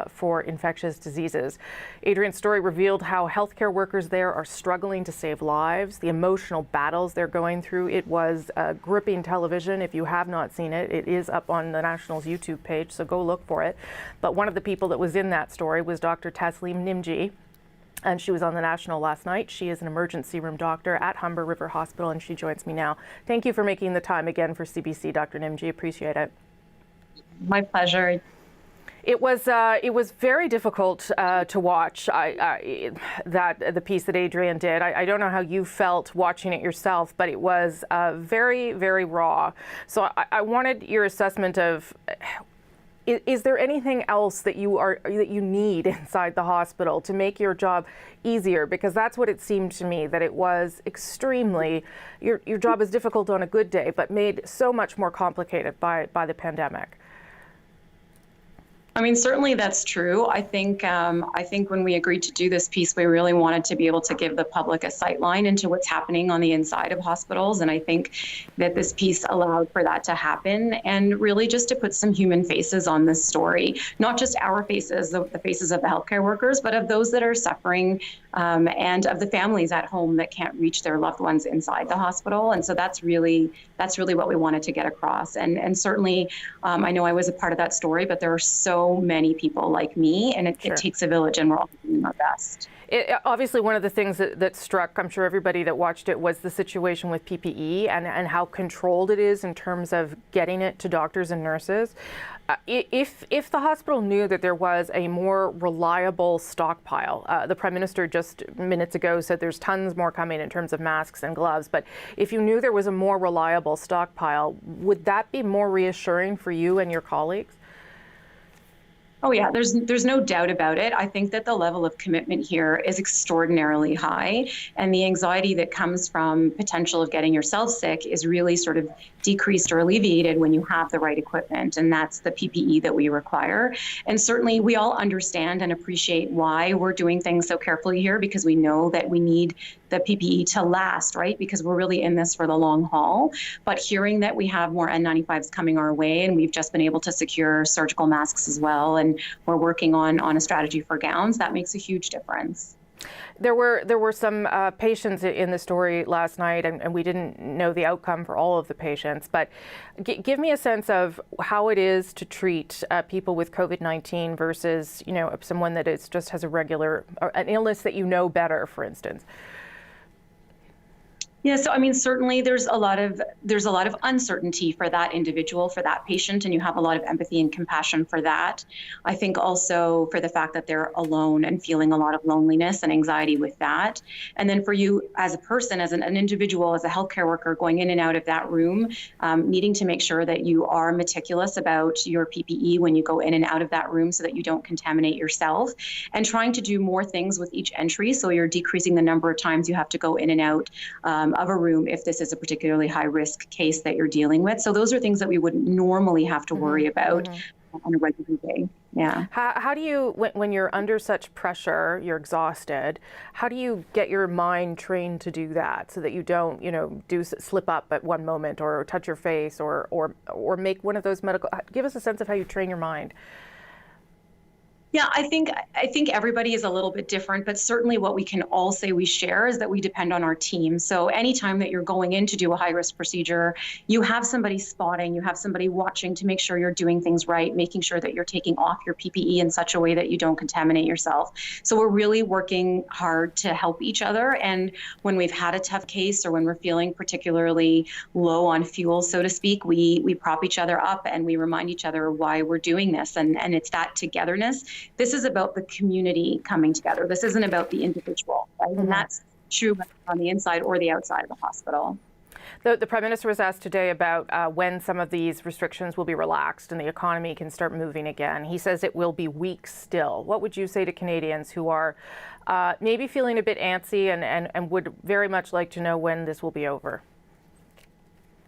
for infectious diseases. Adrian's story revealed how healthcare workers there are struggling to save lives, the emotional battles they're going through. It was gripping television. If you have not seen it, it is up on the National's YouTube page, so go look for it. But one of the people that was in that story was Dr. Tasleem Nimji, and she was on the National last night. She is an emergency room doctor at Humber River Hospital, and she joins me now. Thank you for making the time again for CBC, Dr. Nimji. Appreciate it. My pleasure. It was very difficult to watch the piece that Adrian did. I don't know how you felt watching it yourself, but it was very, very raw. So I wanted your assessment of, is there anything else that you need inside the hospital to make your job easier? Because that's what it seemed to me, that it was extremely, your job is difficult on a good day, but made so much more complicated by the pandemic. I mean, certainly that's true. I think when we agreed to do this piece, we really wanted to be able to give the public a sight line into what's happening on the inside of hospitals. And I think that this piece allowed for that to happen, and really just to put some human faces on this story, not just our faces, the faces of the healthcare workers, but of those that are suffering, and of the families at home that can't reach their loved ones inside the hospital. And so that's really what we wanted to get across. And certainly, I know I was a part of that story, but there are so many people like me, and it takes a village, and we're all doing our best. Obviously, one of the things that struck, I'm sure everybody that watched it, was the situation with PPE and how controlled it is in terms of getting it to doctors and nurses. If the hospital knew that there was a more reliable stockpile, the Prime Minister just minutes ago said there's tons more coming in terms of masks and gloves, but if you knew there was a more reliable stockpile, would that be more reassuring for you and your colleagues? Oh yeah, there's no doubt about it. I think that the level of commitment here is extraordinarily high, and the anxiety that comes from potential of getting yourself sick is really sort of decreased or alleviated when you have the right equipment, and that's the PPE that we require. And certainly we all understand and appreciate why we're doing things so carefully here, because we know that we need the PPE to last, right? Because we're really in this for the long haul. But hearing that we have more N95s coming our way, and we've just been able to secure surgical masks as well, and we're working on a strategy for gowns, that makes a huge difference. There were some patients in the story last night, and we didn't know the outcome for all of the patients, but give me a sense of how it is to treat people with COVID-19 versus, someone that just has a regular, an illness that you know better, for instance. Yeah, so I mean, certainly there's a lot of uncertainty for that individual, for that patient, and you have a lot of empathy and compassion for that. I think also for the fact that they're alone and feeling a lot of loneliness and anxiety with that. And then for you as a person, as an individual, as a healthcare worker going in and out of that room, needing to make sure that you are meticulous about your PPE when you go in and out of that room so that you don't contaminate yourself, and trying to do more things with each entry, so you're decreasing the number of times you have to go in and out of a room if this is a particularly high risk case that you're dealing with. So those are things that we wouldn't normally have to worry about on a regular day. Yeah. How do you, when you're under such pressure, you're exhausted, how do you get your mind trained to do that so that you don't, slip up at one moment or touch your face or make one of those medical, give us a sense of how you train your mind. Yeah, I think everybody is a little bit different, but certainly what we can all say we share is that we depend on our team. So anytime that you're going in to do a high-risk procedure, you have somebody spotting, you have somebody watching to make sure you're doing things right, making sure that you're taking off your PPE in such a way that you don't contaminate yourself. So we're really working hard to help each other. And when we've had a tough case or when we're feeling particularly low on fuel, so to speak, we prop each other up and we remind each other why we're doing this. And it's that togetherness This is about the community coming together. This isn't about the individual, right? And that's true on the inside or the outside of the hospital. The Prime Minister was asked today about when some of these restrictions will be relaxed and the economy can start moving again. He says it will be weeks still. What would you say to Canadians who are maybe feeling a bit antsy and would very much like to know when this will be over?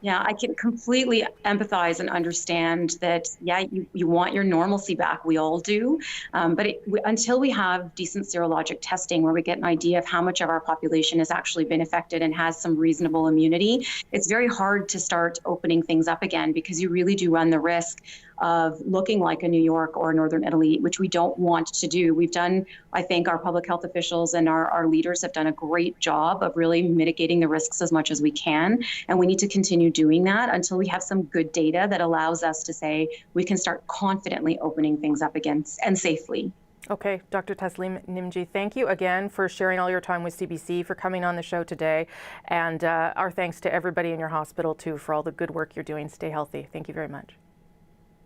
Yeah, I can completely empathize and understand that, yeah, you want your normalcy back. We all do. But until we have decent serologic testing where we get an idea of how much of our population has actually been affected and has some reasonable immunity, it's very hard to start opening things up again, because you really do run the risk of looking like a New York or Northern Italy, which we don't want to do. We've done, I think our public health officials and our leaders have done a great job of really mitigating the risks as much as we can. And we need to continue doing that until we have some good data that allows us to say we can start confidently opening things up again and safely. Okay, Dr. Taslim Nimji, thank you again for sharing all your time with CBC, for coming on the show today. And our thanks to everybody in your hospital, too, for all the good work you're doing. Stay healthy. Thank you very much.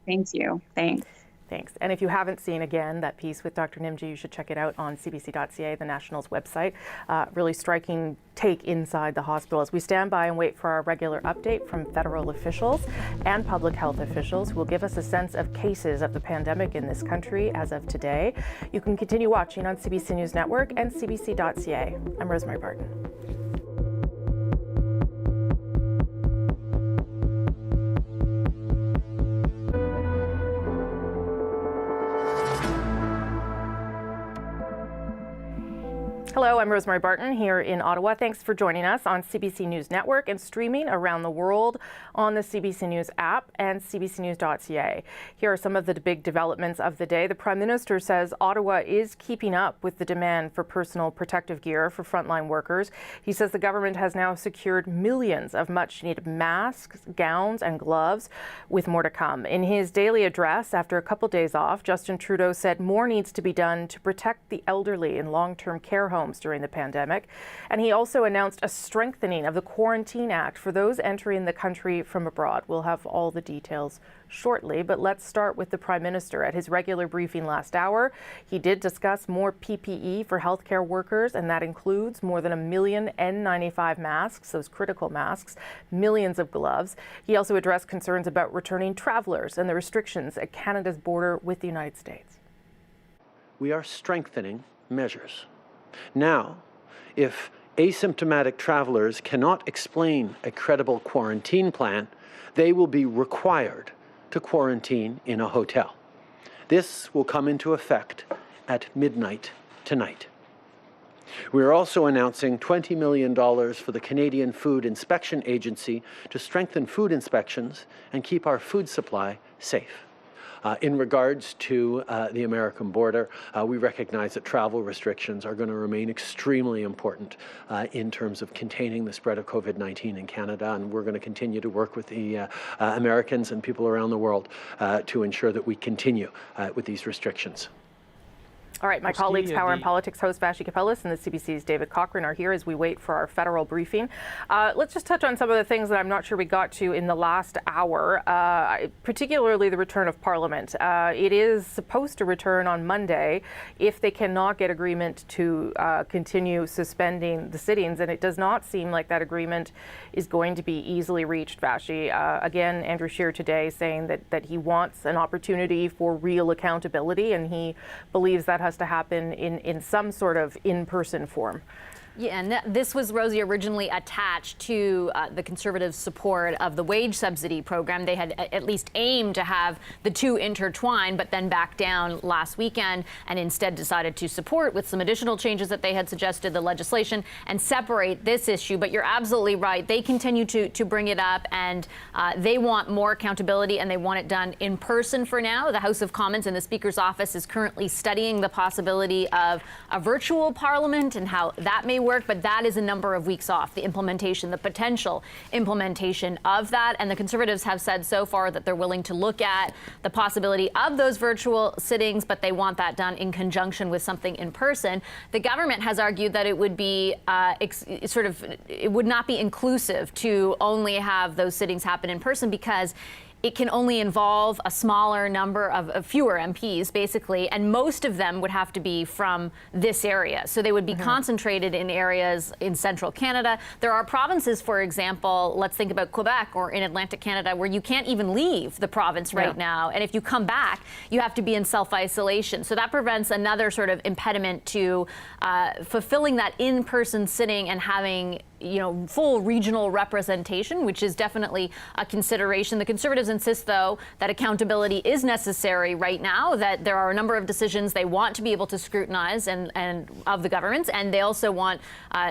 Thank you. Thanks. Thanks. And if you haven't seen, again, that piece with Dr. Nimji, you should check it out on CBC.ca, the National's website. Really striking take inside the hospital as we stand by and wait for our regular update from federal officials and public health officials who will give us a sense of cases of the pandemic in this country as of today. You can continue watching on CBC News Network and CBC.ca. I'm Rosemary Barton. Hello, I'm Rosemary Barton here in Ottawa. Thanks for joining us on CBC News Network and streaming around the world on the CBC News app and CBCNews.ca. Here are some of the big developments of the day. The Prime Minister says Ottawa is keeping up with the demand for personal protective gear for frontline workers. He says the government has now secured millions of much-needed masks, gowns and gloves, with more to come. In his daily address after a couple days off, Justin Trudeau said more needs to be done to protect the elderly in long-term care homes during the pandemic. And he also announced a strengthening of the Quarantine Act for those entering the country from abroad. We'll have all the details shortly, but let's start with the Prime Minister. At his regular briefing last hour, he did discuss more PPE for healthcare workers, and that includes more than 1 million N95 masks, those critical masks, millions of gloves. He also addressed concerns about returning travelers and the restrictions at Canada's border with the United States. We are strengthening measures. Now, if asymptomatic travelers cannot explain a credible quarantine plan, they will be required to quarantine in a hotel. This will come into effect at midnight tonight. We are also announcing $20 million for the Canadian Food Inspection Agency to strengthen food inspections and keep our food supply safe. In regards to the American border, we recognize that travel restrictions are going to remain extremely important in terms of containing the spread of COVID-19 in Canada, and we're going to continue to work with the Americans and people around the world to ensure that we continue with these restrictions. All right, my colleagues, Power and Politics host Vashi Kapelis and the CBC's David Cochran are here as we wait for our federal briefing. Let's just touch on some of the things that I'm not sure we got to in the last hour, particularly the return of Parliament. It is supposed to return on Monday if they cannot get agreement to continue suspending the sittings, and it does not seem like that agreement is going to be easily reached, Vashi. Again, Andrew Scheer today saying that he wants an opportunity for real accountability, and he believes that has to happen in some sort of in-person form. Yeah, and this was, Rosie, originally attached to the Conservatives' support of the wage subsidy program. They had at least aimed to have the two intertwined, but then backed down last weekend and instead decided to support, with some additional changes that they had suggested, the legislation and separate this issue. But you're absolutely right. They continue to bring it up, and they want more accountability, and they want it done in person for now. The House of Commons and the Speaker's office is currently studying the possibility of a virtual parliament and how that may work, but that is a number of weeks off, the potential implementation of that. And the Conservatives have said so far that they're willing to look at the possibility of those virtual sittings, but they want that done in conjunction with something in person. The government has argued that it would be it would not be inclusive to only have those sittings happen in person, because it can only involve a smaller number of fewer MPs, basically, and most of them would have to be from this area. So they would be concentrated in areas in central Canada. There are provinces, for example, let's think about Quebec or in Atlantic Canada, where you can't even leave the province right now. And if you come back, you have to be in self-isolation. So that prevents another sort of impediment to fulfilling that in-person sitting and having full regional representation, which is definitely a consideration. The Conservatives insist, though, that accountability is necessary right now, that there are a number of decisions they want to be able to scrutinize and of the governments, and they also want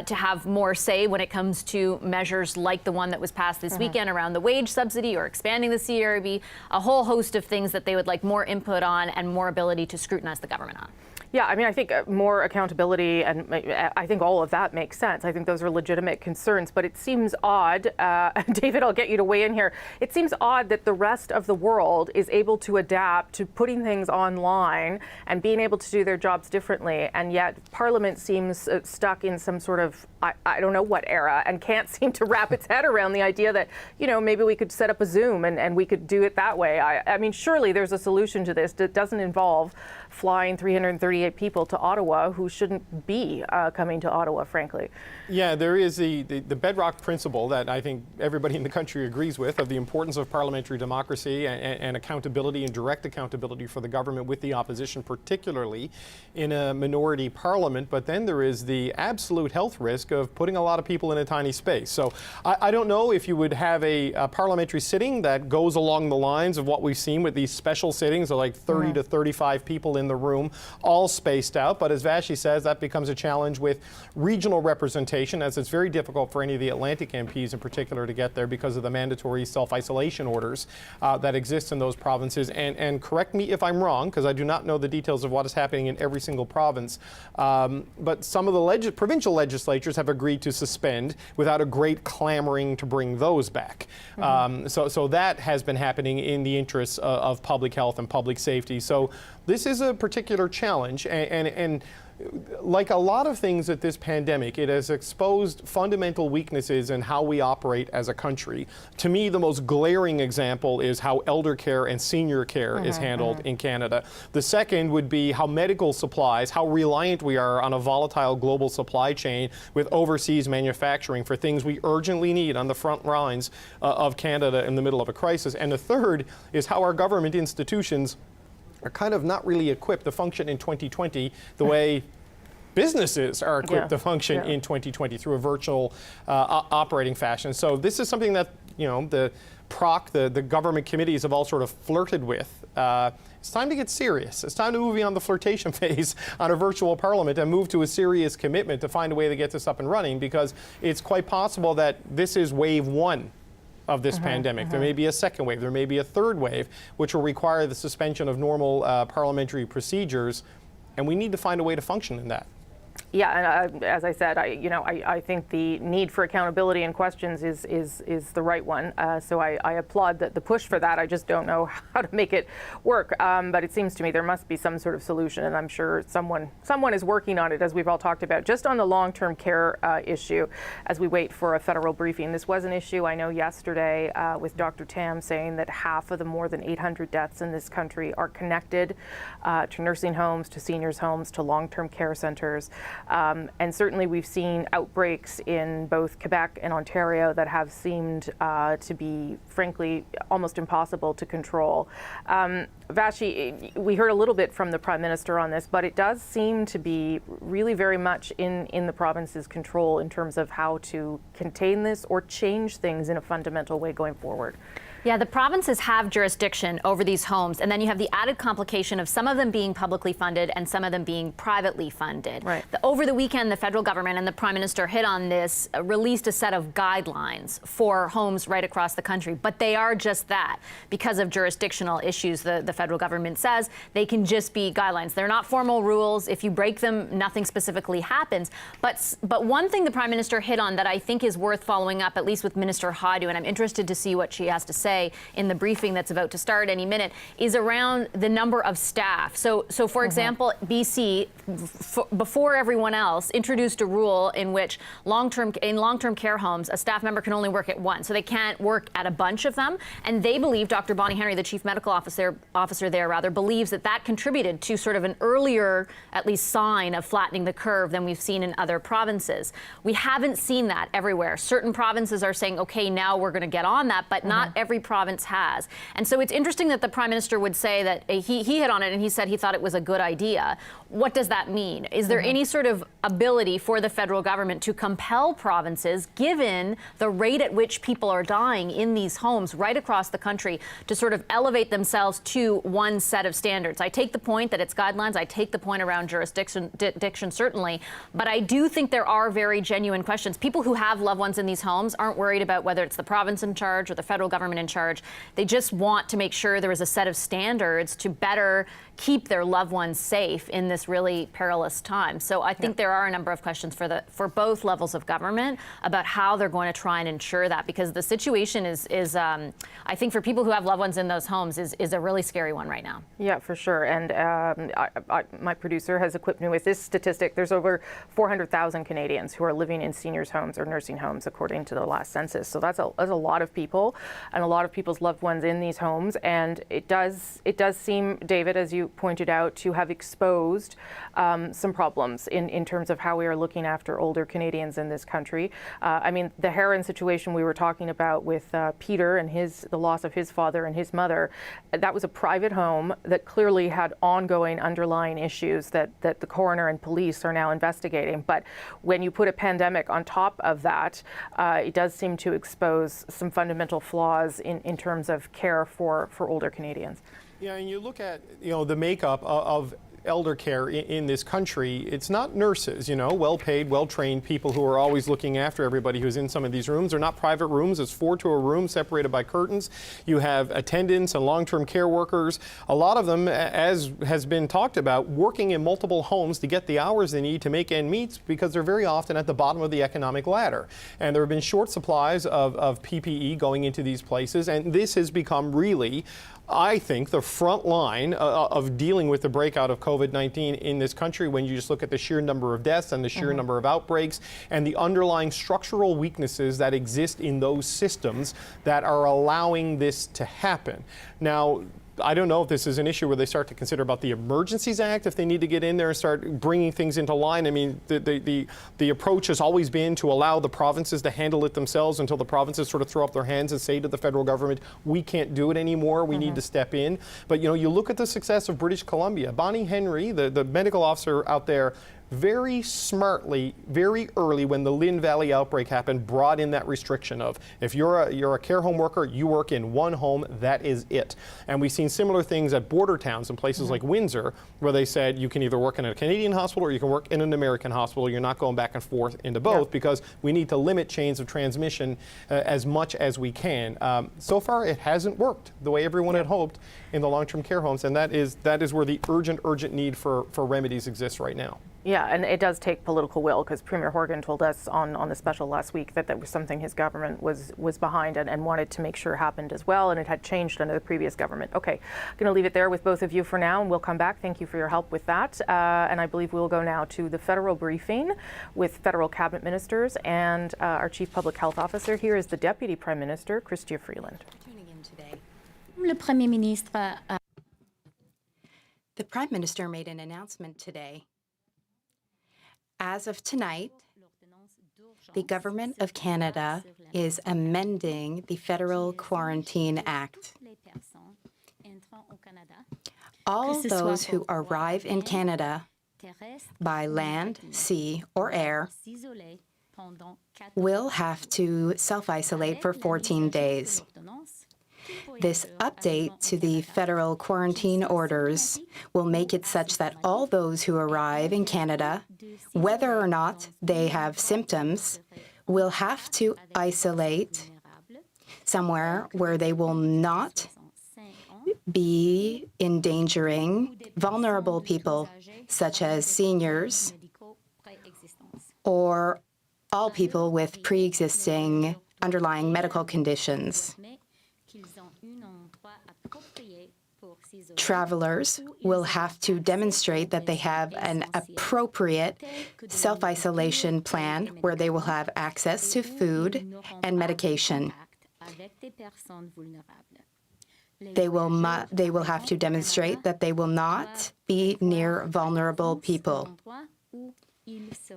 to have more say when it comes to measures like the one that was passed this weekend around the wage subsidy or expanding the CERB, a whole host of things that they would like more input on and more ability to scrutinize the government on. Yeah, I mean, I think more accountability, and I think all of that makes sense. I think those are legitimate concerns, but it seems odd, David, I'll get you to weigh in here. It seems odd that the rest of the world is able to adapt to putting things online and being able to do their jobs differently, and yet Parliament seems stuck in some sort of, I don't know what era, and can't seem to wrap its head around the idea that, maybe we could set up a Zoom and we could do it that way. I mean, surely there's a solution to this that doesn't involve flying 338 people to Ottawa who shouldn't be coming to Ottawa, frankly. Yeah, there is the bedrock principle that I think everybody in the country agrees with of the importance of parliamentary democracy and accountability and direct accountability for the government with the opposition, particularly in a minority parliament. But then there is the absolute health risk of putting a lot of people in a tiny space. So I don't know if you would have a parliamentary sitting that goes along the lines of what we've seen with these special sittings of like 30 to 35 people in the room, all spaced out. But as Vashi says, that becomes a challenge with regional representation, as it's very difficult for any of the Atlantic MPs in particular to get there because of the mandatory self-isolation orders that exist in those provinces. And correct me if I'm wrong, because I do not know the details of what is happening in every single province, but some of the provincial legislatures have agreed to suspend without a great clamoring to bring those back. So that has been happening in the interests of public health and public safety. So this is a particular challenge, and like a lot of things at this pandemic, it has exposed fundamental weaknesses in how we operate as a country. To me, the most glaring example is how elder care and senior care is handled in Canada. The second would be how medical supplies, how reliant we are on a volatile global supply chain with overseas manufacturing for things we urgently need on the front lines of Canada in the middle of a crisis. And the third is how our government institutions are kind of not really equipped to function in 2020 the way businesses are equipped to function in 2020 through a virtual operating fashion. So this is something that, the PROC, the government committees have all sort of flirted with. It's time to get serious. It's time to move beyond the flirtation phase on a virtual parliament and move to a serious commitment to find a way to get this up and running, because it's quite possible that this is wave one of this pandemic. There may be a second wave, there may be a third wave, which will require the suspension of normal parliamentary procedures, and we need to find a way to function in that. Yeah, and as I said, I think the need for accountability and questions is the right one. So I applaud the push for that. I just don't know how to make it work. But it seems to me there must be some sort of solution, and I'm sure someone is working on it, as we've all talked about. Just on the long-term care issue, as we wait for a federal briefing, this was an issue I know yesterday with Dr. Tam saying that half of the more than 800 deaths in this country are connected to nursing homes, to seniors' homes, to long-term care centers. And certainly we've seen outbreaks in both Quebec and Ontario that have seemed to be, frankly, almost impossible to control. Vashi, we heard a little bit from the Prime Minister on this, but it does seem to be really very much in the province's control in terms of how to contain this or change things in a fundamental way going forward. Yeah, the provinces have jurisdiction over these homes, and then you have the added complication of some of them being publicly funded and some of them being privately funded. Right. Over the weekend, the federal government and the Prime Minister hit on this, released a set of guidelines for homes right across the country, but they are just that. Because of jurisdictional issues, the federal government says they can just be guidelines. They're not formal rules. If you break them, nothing specifically happens. But one thing the Prime Minister hit on that I think is worth following up, at least with Minister Hajdu, and I'm interested to see what she has to say, say in the briefing that's about to start any minute is around the number of staff. So for example, BC, before everyone else, introduced a rule in which long-term care homes, a staff member can only work at one, so they can't work at a bunch of them. And they believe, Dr. Bonnie Henry, the chief medical officer there, believes that contributed to sort of an earlier, at least, sign of flattening the curve than we've seen in other provinces. We haven't seen that everywhere. Certain provinces are saying, okay, now we're going to get on that, but not every province has. And so it's interesting that the Prime Minister would say that he hit on it and he said he thought it was a good idea. What does that mean? Is there any sort of ability for the federal government to compel provinces, given the rate at which people are dying in these homes right across the country, to sort of elevate themselves to one set of standards? I take the point that it's guidelines. I take the point around jurisdiction, certainly. But I do think there are very genuine questions. People who have loved ones in these homes aren't worried about whether it's the province in charge or the federal government in charge. They just want to make sure there is a set of standards to better keep their loved ones safe in this really perilous time. So I think there are a number of questions for both levels of government about how they're going to try and ensure that, because the situation is I think for people who have loved ones in those homes is a really scary one right now. Yeah, for sure. And my producer has equipped me with this statistic. There's over 400,000 Canadians who are living in seniors' homes or nursing homes, according to the last census. So that's a lot of people, and a lot of people's loved ones in these homes. And it does seem, David, as you pointed out, to have exposed some problems in terms of how we are looking after older Canadians in this country. I mean, the Heron situation we were talking about with Peter and the loss of his father and his mother, that was a private home that clearly had ongoing underlying issues that the coroner and police are now investigating. But when you put a pandemic on top of that, it does seem to expose some fundamental flaws in terms of care for older Canadians. Yeah, and you look at, the makeup of elder care in this country. It's not nurses, well-paid, well-trained people who are always looking after everybody who's in some of these rooms. They're not private rooms. It's 4 to a room separated by curtains. You have attendants and long-term care workers. A lot of them, as has been talked about, working in multiple homes to get the hours they need to make ends meet, because they're very often at the bottom of the economic ladder. And there have been short supplies of PPE going into these places, and this has become really, I think, the front line of dealing with the breakout of COVID-19 in this country, when you just look at the sheer number of deaths and the sheer number of outbreaks and the underlying structural weaknesses that exist in those systems that are allowing this to happen. Now, I don't know if this is an issue where they start to consider about the Emergencies Act, if they need to get in there and start bringing things into line. I mean, the approach has always been to allow the provinces to handle it themselves until the provinces sort of throw up their hands and say to the federal government, we can't do it anymore, we need to step in. But, you look at the success of British Columbia. Bonnie Henry, the medical officer out there, very smartly, very early, when the Lynn Valley outbreak happened, brought in that restriction of, if you're a care home worker, you work in one home, that is it. And we've seen similar things at border towns in places like Windsor, where they said you can either work in a Canadian hospital or you can work in an American hospital. You're not going back and forth into both, because we need to limit chains of transmission as much as we can. So far, it hasn't worked the way everyone had hoped in the long-term care homes, and that is where the urgent need for remedies exists right now. Yeah, and it does take political will, because Premier Horgan told us on the special last week that was something his government was behind and wanted to make sure happened as well, and it had changed under the previous government. Okay, I'm going to leave it there with both of you for now, and we'll come back. Thank you for your help with that. And I believe we'll go now to the federal briefing with federal cabinet ministers, and our Chief Public Health Officer here is the Deputy Prime Minister, Chrystia Freeland. Tuning in today. Le Premier Ministre. The Prime Minister made an announcement today. As of tonight, the Government of Canada is amending the Federal Quarantine Act. All those who arrive in Canada by land, sea, or air will have to self-isolate for 14 days. This update to the federal quarantine orders will make it such that all those who arrive in Canada, whether or not they have symptoms, will have to isolate somewhere where they will not be endangering vulnerable people, such as seniors or all people with pre-existing underlying medical conditions. Travelers will have to demonstrate that they have an appropriate self-isolation plan where they will have access to food and medication. They will have to demonstrate that they will not be near vulnerable people.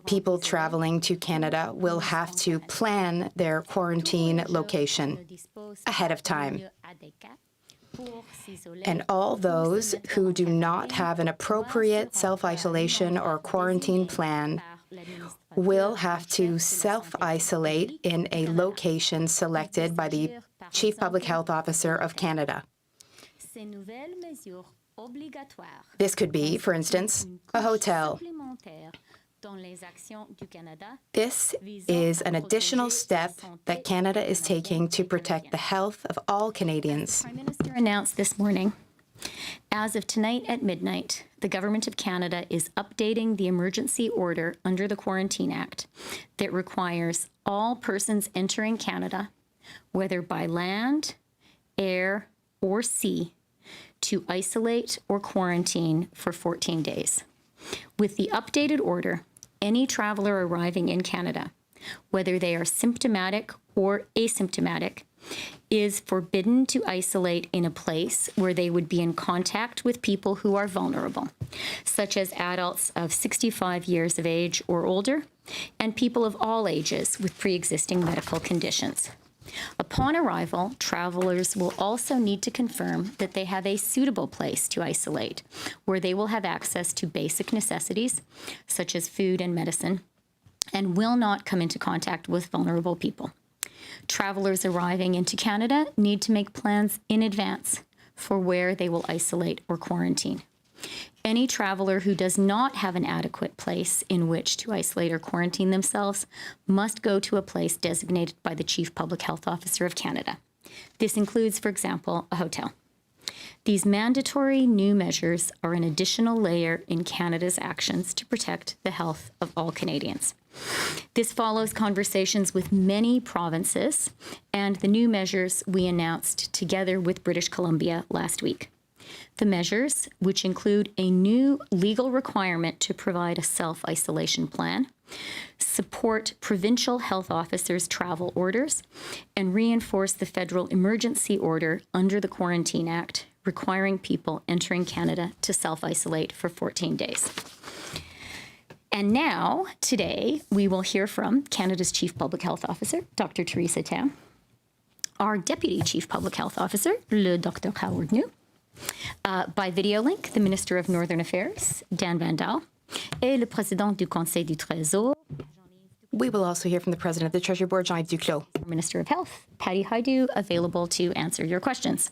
People traveling to Canada will have to plan their quarantine location ahead of time. And all those who do not have an appropriate self-isolation or quarantine plan will have to self-isolate in a location selected by the Chief Public Health Officer of Canada. This could be, for instance, a hotel. This is an additional step that Canada is taking to protect the health of all Canadians. The Prime Minister announced this morning, as of tonight at midnight, the Government of Canada is updating the emergency order under the Quarantine Act that requires all persons entering Canada, whether by land, air, or sea, to isolate or quarantine for 14 days. With the updated order, any traveler arriving in Canada, whether they are symptomatic or asymptomatic, is forbidden to isolate in a place where they would be in contact with people who are vulnerable, such as adults of 65 years of age or older, and people of all ages with pre-existing medical conditions. Upon arrival, travelers will also need to confirm that they have a suitable place to isolate, where they will have access to basic necessities, such as food and medicine, and will not come into contact with vulnerable people. Travelers arriving into Canada need to make plans in advance for where they will isolate or quarantine. Any traveler who does not have an adequate place in which to isolate or quarantine themselves must go to a place designated by the Chief Public Health Officer of Canada. This includes, for example, a hotel. These mandatory new measures are an additional layer in Canada's actions to protect the health of all Canadians. This follows conversations with many provinces and the new measures we announced together with British Columbia last week. The measures, which include a new legal requirement to provide a self-isolation plan, support provincial health officers' travel orders, and reinforce the federal emergency order under the Quarantine Act, requiring people entering Canada to self-isolate for 14 days. And now, today, we will hear from Canada's Chief Public Health Officer, Dr. Theresa Tam, our Deputy Chief Public Health Officer, le Dr. Howard New, by video link, the Minister of Northern Affairs, Dan Van Daal, et le Président du Conseil du Trésor. We will also hear from the President of the Treasury Board, Jean-Yves Duclos. Minister of Health, Patty Hajdu, available to answer your questions.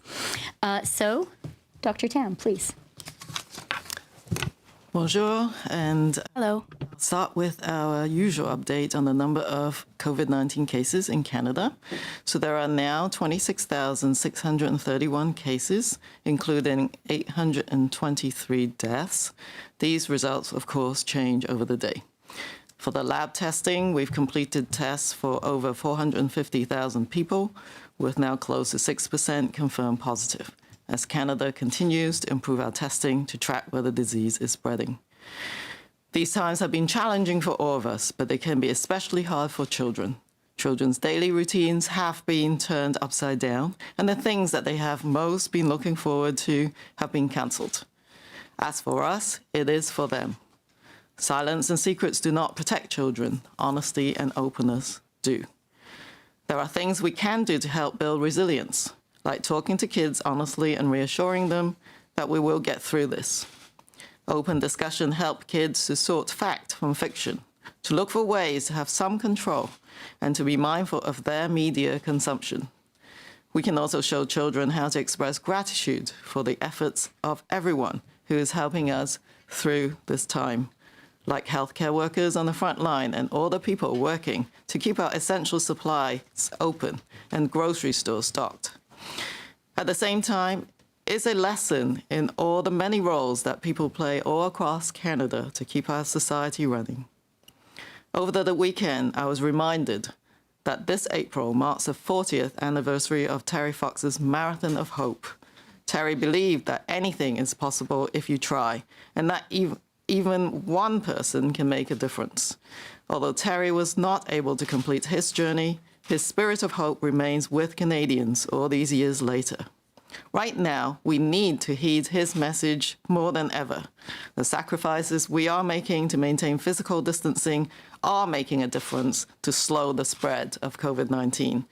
So, Dr. Tam, please. Bonjour, and hello. Start with our usual update on the number of COVID-19 cases in Canada. So there are now 26,631 cases, including 823 deaths. These results, of course, change over the day. For the lab testing, we've completed tests for over 450,000 people, with now close to 6% confirmed positive, as Canada continues to improve our testing to track where the disease is spreading. These times have been challenging for all of us, but they can be especially hard for children. Children's daily routines have been turned upside down, and the things that they have most been looking forward to have been cancelled. As for us, it is for them. Silence and secrets do not protect children. Honesty and openness do. There are things we can do to help build resilience, like talking to kids honestly and reassuring them that we will get through this. Open discussion helps kids to sort fact from fiction, to look for ways to have some control, and to be mindful of their media consumption. We can also show children how to express gratitude for the efforts of everyone who is helping us through this time, like healthcare workers on the front line and all the people working to keep our essential supplies open and grocery stores stocked. At the same time, it's a lesson in all the many roles that people play all across Canada to keep our society running. Over the weekend, I was reminded that this April marks the 40th anniversary of Terry Fox's Marathon of Hope, Terry believed that anything is possible if you try, and that even one person can make a difference. Although Terry was not able to complete his journey, his spirit of hope remains with Canadians all these years later. Right now, we need to heed his message more than ever. The sacrifices we are making to maintain physical distancing are making a difference to slow the spread of COVID-19.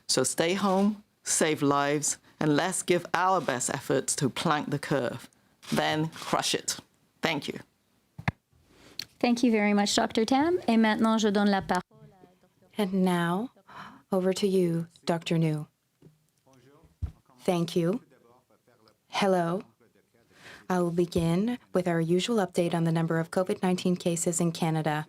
So stay home, save lives, and let's give our best efforts to plank the curve. Then crush it. Thank you. Thank you very much, Dr. Tam. Et maintenant, je donne la parole. And now, over to you, Dr. New. Thank you. Hello. I will begin with our usual update on the number of COVID-19 cases in Canada.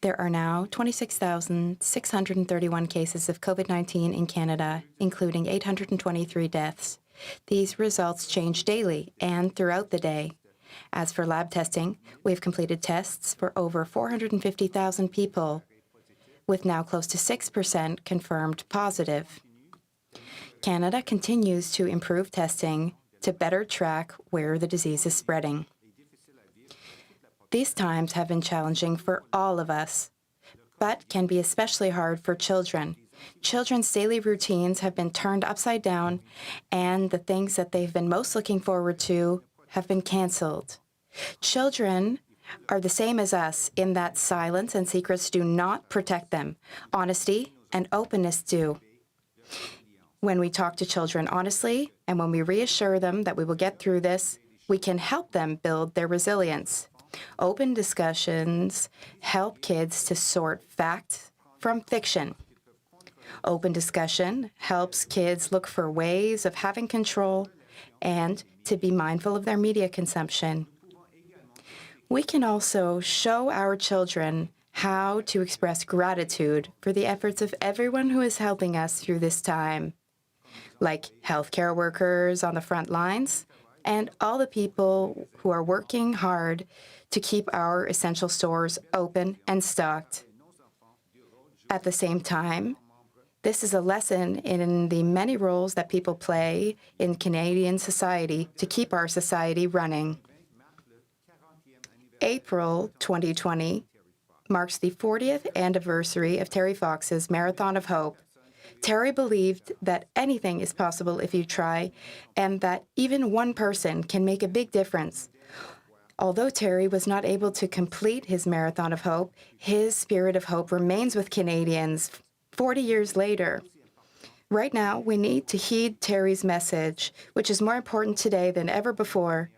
There are now 26,631 cases of COVID-19 in Canada, including 823 deaths. These results change daily and throughout the day. As for lab testing, we've completed tests for over 450,000 people, with now close to 6% confirmed positive. Canada continues to improve testing to better track where the disease is spreading. These times have been challenging for all of us, but can be especially hard for children. Children's daily routines have been turned upside down, and the things that they've been most looking forward to have been cancelled. Children are the same as us in that silence and secrets do not protect them. Honesty and openness do. When we talk to children honestly and when we reassure them that we will get through this, we can help them build their resilience. Open discussions help kids to sort fact from fiction. Open discussion helps kids look for ways of having control and to be mindful of their media consumption. We can also show our children how to express gratitude for the efforts of everyone who is helping us through this time, like healthcare workers on the front lines and all the people who are working hard to keep our essential stores open and stocked. At the same time, this is a lesson in the many roles that people play in Canadian society to keep our society running. April 2020 marks the 40th anniversary of Terry Fox's Marathon of Hope. Terry believed that anything is possible if you try, and that even one person can make a big difference. Although Terry was not able to complete his Marathon of Hope, his spirit of hope remains with Canadians 40 years later. Right now, we need to heed Terry's message, which is more important today than ever before.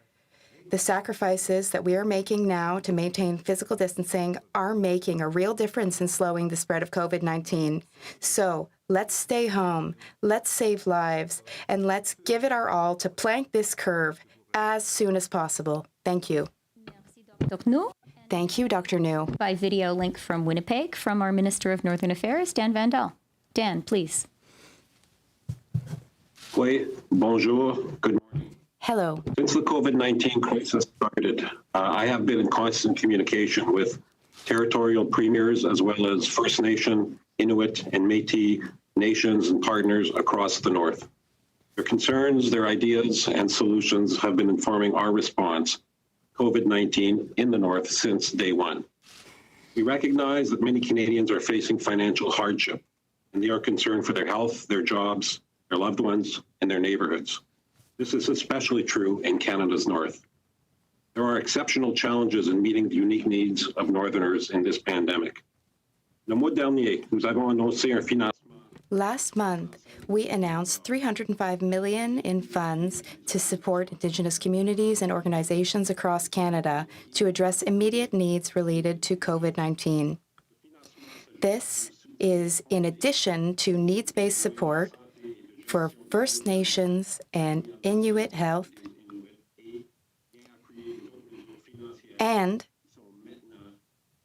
The sacrifices that we are making now to maintain physical distancing are making a real difference in slowing the spread of COVID-19. So let's stay home, let's save lives, and let's give it our all to plank this curve as soon as possible. Thank you. Thank you, Dr. New. By video link from Winnipeg from our Minister of Northern Affairs, Dan Vandal. Dan, please. Oui, bonjour, good morning. Hello. Since the COVID-19 crisis started, I have been in constant communication with territorial premiers as well as First Nation, Inuit, and Métis nations and partners across the North. Their concerns, their ideas, and solutions have been informing our response to COVID-19 in the North since day one. We recognize that many Canadians are facing financial hardship, and they are concerned for their health, their jobs, their loved ones, and their neighborhoods. This is especially true in Canada's North. There are exceptional challenges in meeting the unique needs of Northerners in this pandemic. Le mois dernier, nous avons annoncé un financement. Last month, we announced $305 million in funds to support Indigenous communities and organizations across Canada to address immediate needs related to COVID-19. This is in addition to needs-based support for First Nations and Inuit health, and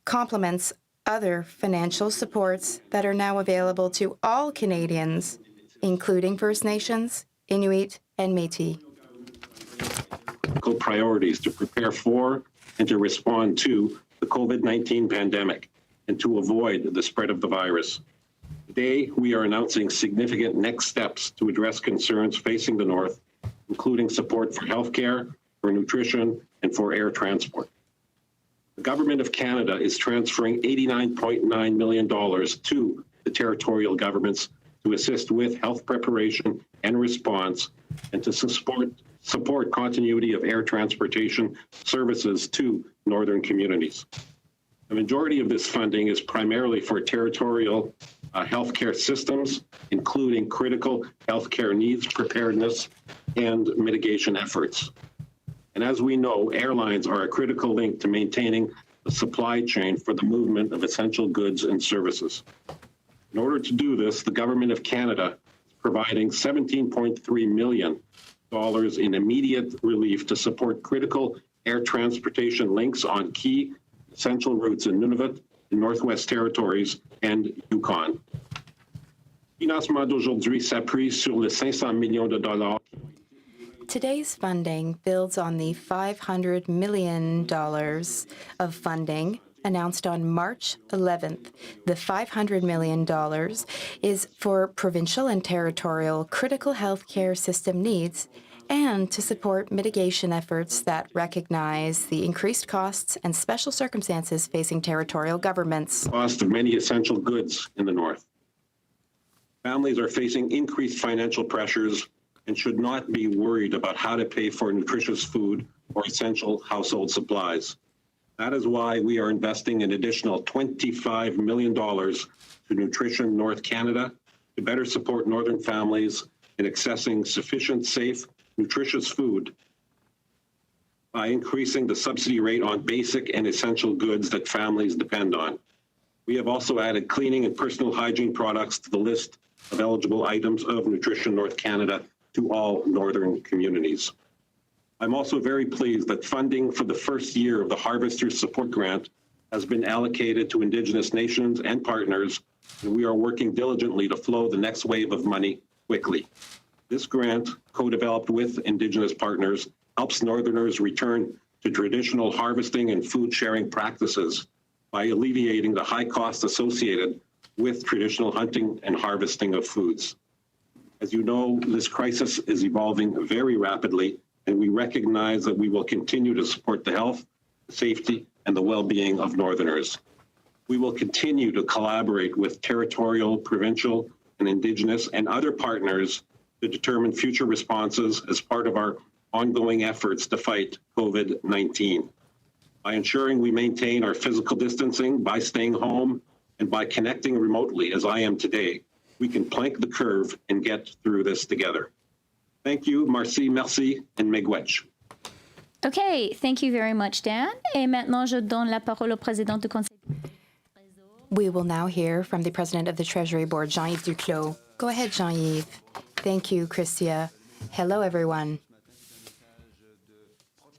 complements other financial supports that are now available to all Canadians, including First Nations, Inuit, and Métis. Priorities to prepare for and to respond to the COVID-19 pandemic and to avoid the spread of the virus. Today, we are announcing significant next steps to address concerns facing the North including support for healthcare, for nutrition, and for air transport. The Government of Canada is transferring $89.9 million to the territorial governments to assist with health preparation and response and to support continuity of air transportation services to northern communities. The majority of this funding is primarily for territorial healthcare systems, including critical healthcare needs preparedness and mitigation efforts. And as we know, airlines are a critical link to maintaining the supply chain for the movement of essential goods and services. In order to do this, the Government of Canada is providing $17.3 million in immediate relief to support critical air transportation links on key essential routes in Nunavut, the Northwest Territories, and Yukon. Le financement d'aujourd'hui s'appuie sur les 500 millions de dollars. Today's funding builds on the $500 million of funding announced on March 11th. The $500 million is for provincial and territorial critical healthcare system needs and to support mitigation efforts that recognize the increased costs and special circumstances facing territorial governments. Cost of many essential goods in the North. Families are facing increased financial pressures and should not be worried about how to pay for nutritious food or essential household supplies. That is why we are investing an additional $25 million to Nutrition North Canada to better support northern families in accessing sufficient, safe, nutritious food by increasing the subsidy rate on basic and essential goods that families depend on. We have also added cleaning and personal hygiene products to the list of eligible items of Nutrition North Canada to all northern communities. I'm also very pleased that funding for the first year of the Harvesters Support Grant has been allocated to Indigenous nations and partners, and we are working diligently to flow the next wave of money quickly. This grant, co-developed with Indigenous partners, helps Northerners return to traditional harvesting and food sharing practices by alleviating the high costs associated with traditional hunting and harvesting of foods. As you know, this crisis is evolving very rapidly, and we recognize that we will continue to support the health, safety, and the well-being of Northerners. We will continue to collaborate with territorial, provincial, and Indigenous and other partners to determine future responses as part of our ongoing efforts to fight COVID-19. By ensuring we maintain our physical distancing, by staying home, and by connecting remotely, as I am today, we can plank the curve and get through this together. Thank you, merci, and miigwech. Okay, thank you very much, Dan. Et maintenant, je donne la parole au président du Conseil. We will now hear from the President of the Treasury Board, Jean-Yves Duclos. Go ahead, Jean-Yves. Thank you, Christia. Hello, everyone.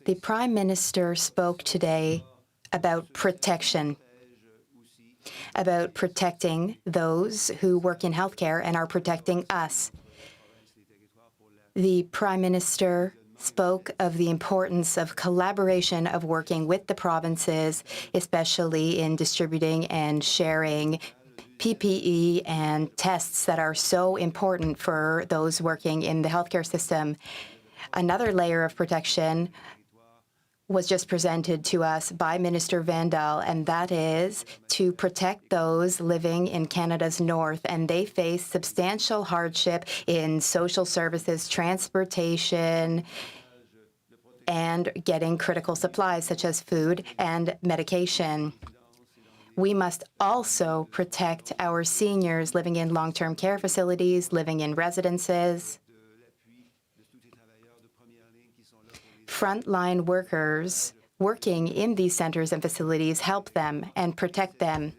The Prime Minister spoke today about protection, about protecting those who work in healthcare and are protecting us. The Prime Minister spoke of the importance of collaboration, of working with the provinces, especially in distributing and sharing PPE and tests that are so important for those working in the healthcare system. Another layer of protection was just presented to us by Minister Vandal, and that is to protect those living in Canada's north, and they face substantial hardship in social services, transportation, and getting critical supplies such as food and medication. We must also protect our seniors living in long-term care facilities, living in residences. Frontline workers working in these centers and facilities help them and protect them.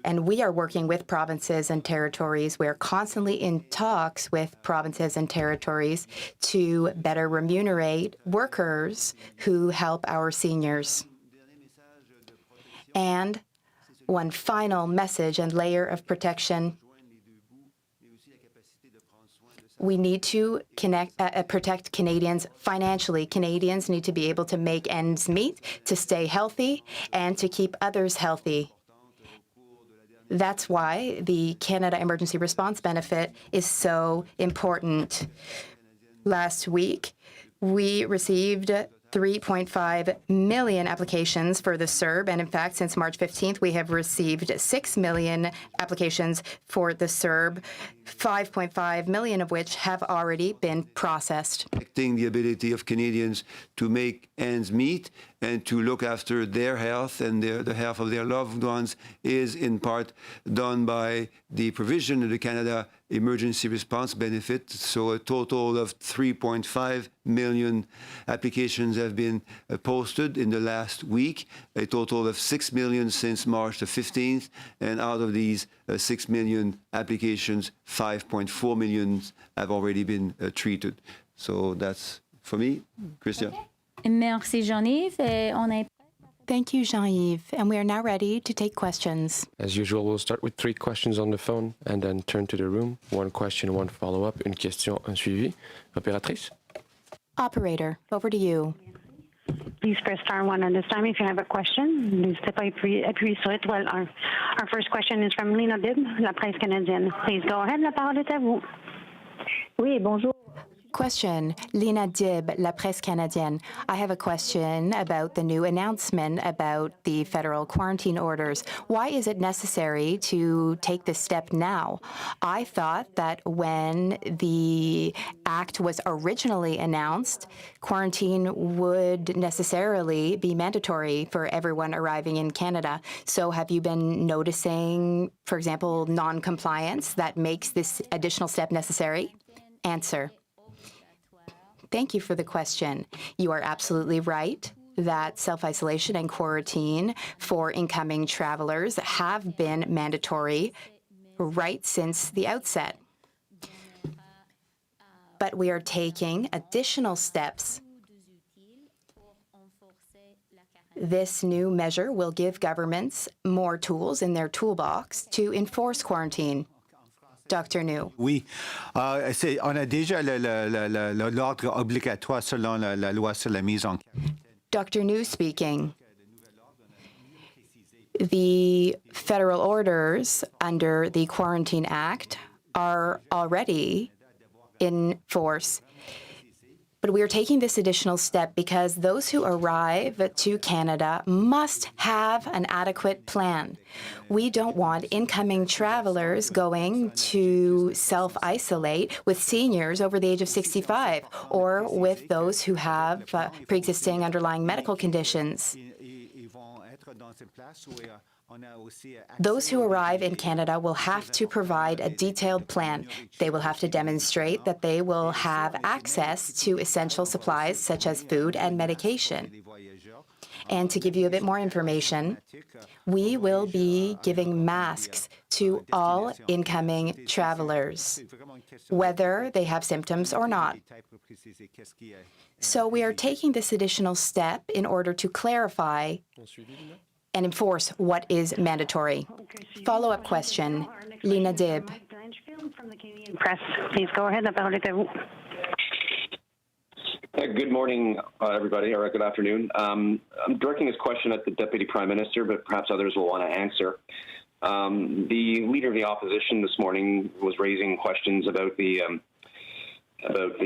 And we are working with provinces and territories. We're constantly in talks with provinces and territories to better remunerate workers who help our seniors. And one final message and layer of protection. We need to protect Canadians financially. Canadians need to be able to make ends meet, to stay healthy, and to keep others healthy. That's why the Canada Emergency Response Benefit is so important. Last week, we received 3.5 million applications for the CERB, and in fact, since March 15th, we have received 6 million applications for the CERB, 5.5 million of which have already been processed. The ability of Canadians to make ends meet and to look after their health and the health of their loved ones is in part done by the provision of the Canada Emergency Response Benefit. So a total of 3.5 million applications have been posted in the last week, a total of 6 million since March the 15th, and out of these 6 million applications, 5.4 million have already been treated. So that's for me, Christian. Merci, Jean-Yves. Thank you, Jean-Yves. And we are now ready to take questions. As usual, we'll start with 3 questions on the phone and then turn to the room. 1 question, 1 follow-up, une question, un suivi. Opératrice? Operator, over to you. Please press star 1 on this time if you have a question. N'hésitez pas à appuyer sur étoile 1. Our first question is from Lena Dib, La Presse Canadienne. Please go ahead, la parole est à vous. Oui, bonjour. Question, Lena Dib, La Presse Canadienne. I have a question about the new announcement about the federal quarantine orders. Why is it necessary to take this step now? I thought that when the act was originally announced, quarantine would necessarily be mandatory for everyone arriving in Canada. So have you been noticing, for example, non-compliance that makes this additional step necessary? Answer. Thank you for the question. You are absolutely right that self-isolation and quarantine for incoming travelers have been mandatory right since the outset. But we are taking additional steps. This new measure will give governments more tools in their toolbox to enforce quarantine. Dr. New. Oui. On a déjà l'ordre obligatoire selon la loi sur la mise en quarantaine. Dr. New speaking. The federal orders under the Quarantine Act are already in force. But we are taking this additional step because those who arrive to Canada must have an adequate plan. We don't want incoming travelers going to self-isolate with seniors over the age of 65 or with those who have pre-existing underlying medical conditions. Those who arrive in Canada will have to provide a detailed plan. They will have to demonstrate that they will have access to essential supplies such as food and medication. And to give you a bit more information, we will be giving masks to all incoming travelers, whether they have symptoms or not. So we are taking this additional step in order to clarify and enforce what is mandatory. Follow-up question, Lena Dib. From the Canadian Press. Please go ahead. La parole est à vous. Good morning, everybody, or good afternoon. I'm directing this question at the Deputy Prime Minister, but perhaps others will want to answer. The Leader of the Opposition this morning was raising questions about the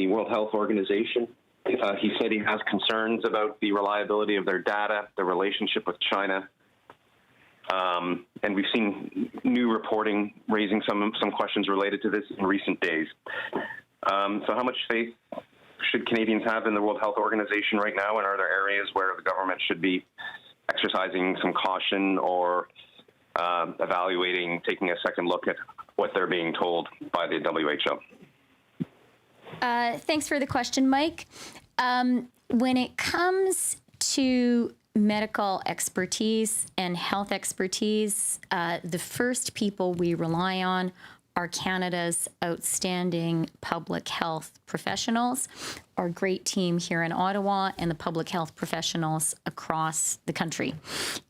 World Health Organization. He said he has concerns about the reliability of their data, the relationship with China. And we've seen new reporting raising some questions related to this in recent days. So how much faith should Canadians have in the World Health Organization right now, and are there areas where the government should be exercising some caution or evaluating, taking a second look at what they're being told by the WHO? Thanks for the question, Mike. When it comes to medical expertise and health expertise, the first people we rely on are Canada's outstanding public health professionals, our great team here in Ottawa, and the public health professionals across the country.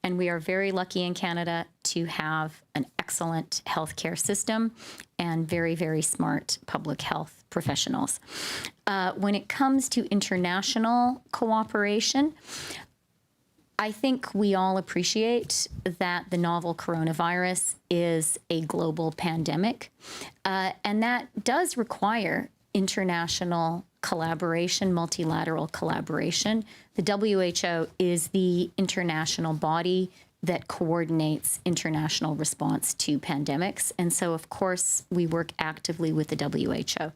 And we are very lucky in Canada to have an excellent healthcare system and very, very smart public health professionals. When it comes to international cooperation, I think we all appreciate that the novel coronavirus is a global pandemic, and that does require international collaboration, multilateral collaboration. The WHO is the international body that coordinates international response to pandemics. And so, of course, we work actively with the WHO.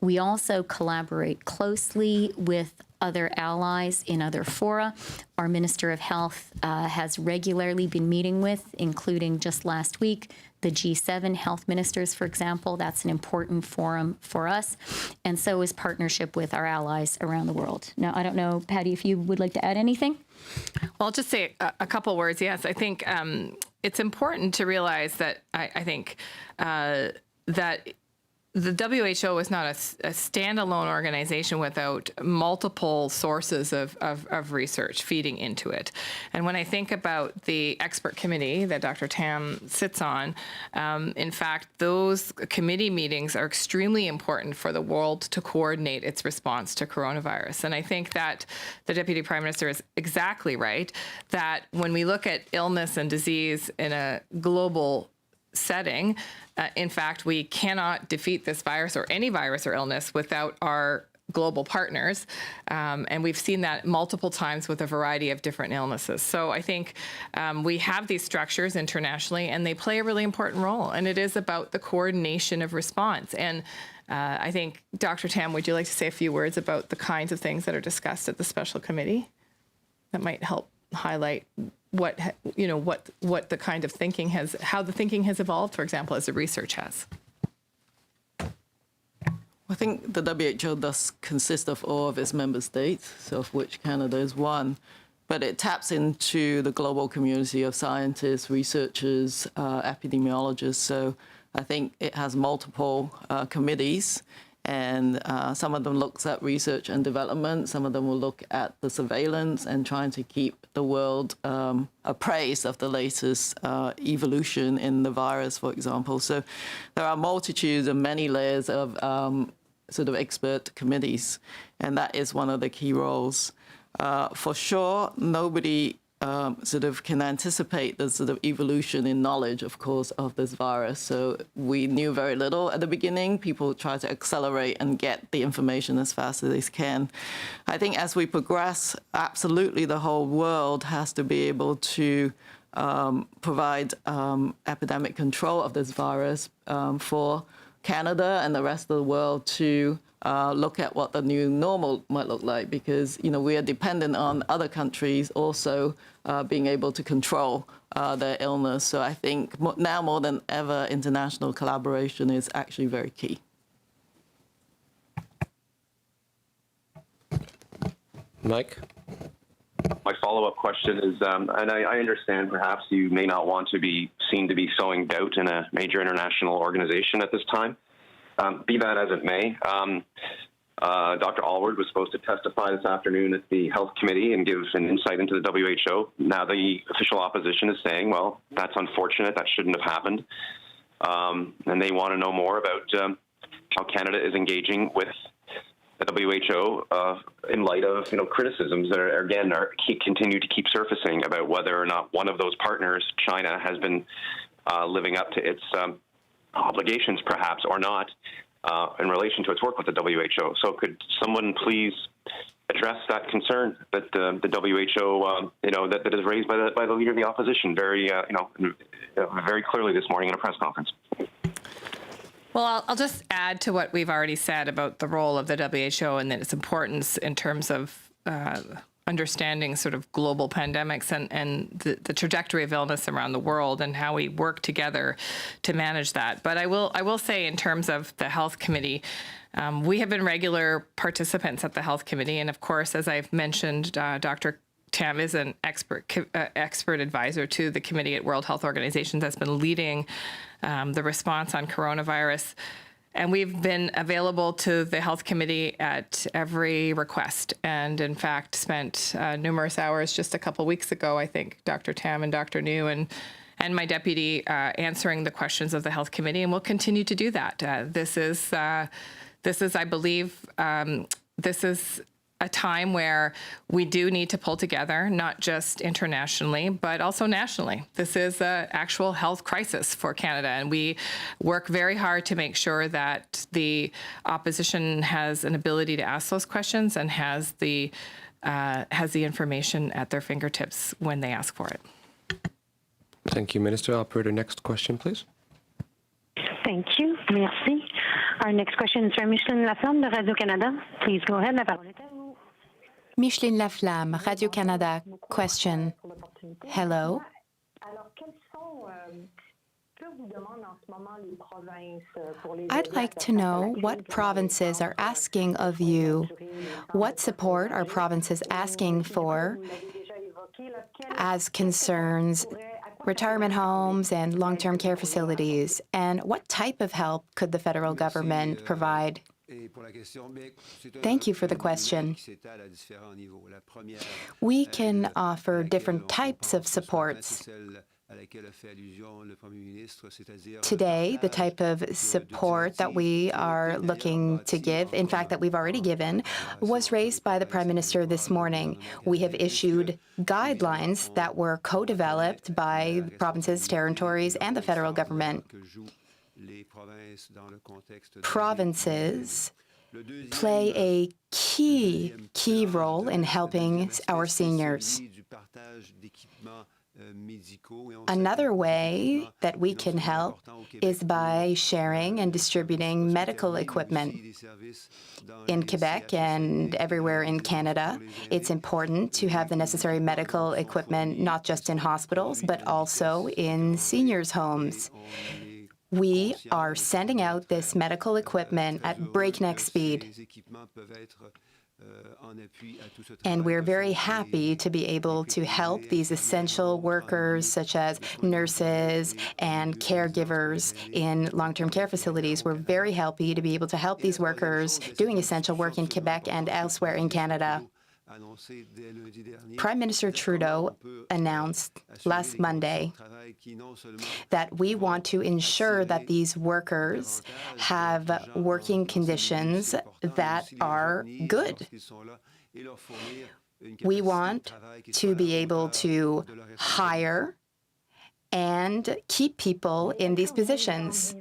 We also collaborate closely with other allies in other fora. Our Minister of Health has regularly been meeting with, including just last week, the G7 health ministers, for example. That's an important forum for us. And so is partnership with our allies around the world. Now, I don't know, Patty, if you would like to add anything? Well, I'll just say a couple words. Yes, I think it's important to realize that I think that the WHO is not a standalone organization without multiple sources of research feeding into it. And when I think about the expert committee that Dr. Tam sits on, in fact, those committee meetings are extremely important for the world to coordinate its response to coronavirus. And I think that the Deputy Prime Minister is exactly right, that when we look at illness and disease in a global setting, in fact, we cannot defeat this virus or any virus or illness without our global partners. And we've seen that multiple times with a variety of different illnesses. So I think we have these structures internationally, and they play a really important role. And it is about the coordination of response. And I think, Dr. Tam, would you like to say a few words about the kinds of things that are discussed at the special committee that might help highlight what the kind of thinking how the thinking has evolved, for example, as the research has? I think the WHO does consist of all of its member states, so of which Canada is one, but it taps into the global community of scientists, researchers, epidemiologists. So I think it has multiple committees, and some of them looks at research and development. Some of them will look at the surveillance and trying to keep the world appraised of the latest evolution in the virus, for example. So there are multitudes and many layers of sort of expert committees, and that is one of the key roles. For sure, nobody sort of can anticipate the sort of evolution in knowledge, of course, of this virus. So we knew very little at the beginning. People try to accelerate and get the information as fast as they can. I think as we progress, absolutely the whole world has to be able to provide epidemic control of this virus for Canada and the rest of the world to look at what the new normal might look like, because we are dependent on other countries also being able to control their illness. So I think now more than ever, international collaboration is actually very key. Mike? My follow-up question is, and I understand perhaps you may not want to be seen to be sowing doubt in a major international organization at this time. Be that as it may, Dr. Allward was supposed to testify this afternoon at the Health Committee and give an insight into the WHO. Now the official opposition is saying, well, that's unfortunate, that shouldn't have happened. And they want to know more about how Canada is engaging with the WHO in light of criticisms that continue to keep surfacing about whether or not one of those partners, China, has been living up to its obligations, perhaps, or not, in relation to its work with the WHO. So could someone please address that concern that the WHO, that is raised by the leader of the opposition very clearly this morning in a press conference? Well, I'll just add to what we've already said about the role of the WHO and its importance in terms of understanding sort of global pandemics and the trajectory of illness around the world and how we work together to manage that. But I will say, in terms of the Health Committee, we have been regular participants at the Health Committee, and of course, as I've mentioned, Dr. Tam is an expert advisor to the committee at World Health Organization that's been leading the response on coronavirus. And we've been available to the Health Committee at every request, and in fact spent numerous hours just a couple weeks ago, I think, Dr. Tam and Dr. New and my deputy answering the questions of the Health Committee, and we'll continue to do that. This is, I believe, this is a time where we do need to pull together, not just internationally, but also nationally. This is an actual health crisis for Canada, and we work very hard to make sure that the opposition has an ability to ask those questions and has the information at their fingertips when they ask for it. Thank you, Minister. Operator, next question, please. Thank you. Merci. Our next question is from Micheline Laflamme de Radio-Canada. Please go ahead. La parole est à vous. Micheline Laflamme, Radio-Canada. Question. Hello. I'd like to know what provinces are asking of you. What support are provinces asking for as concerns retirement homes and long-term care facilities? And what type of help could the federal government provide? Thank you for the question. We can offer different types of supports. Today, the type of support that we are looking to give, in fact, that we've already given, was raised by the Prime Minister this morning. We have issued guidelines that were co-developed by provinces, territories, and the federal government. Provinces play a key role in helping our seniors. Another way that we can help is by sharing and distributing medical equipment. In Quebec and everywhere in Canada, it's important to have the necessary medical equipment not just in hospitals, but also in seniors' homes. We are sending out this medical equipment at breakneck speed. And we're very happy to be able to help these essential workers, such as nurses and caregivers in long-term care facilities. We're very happy to be able to help these workers doing essential work in Quebec and elsewhere in Canada. Prime Minister Trudeau announced last Monday that we want to ensure that these workers have working conditions that are good. We want to be able to hire and keep people in these positions.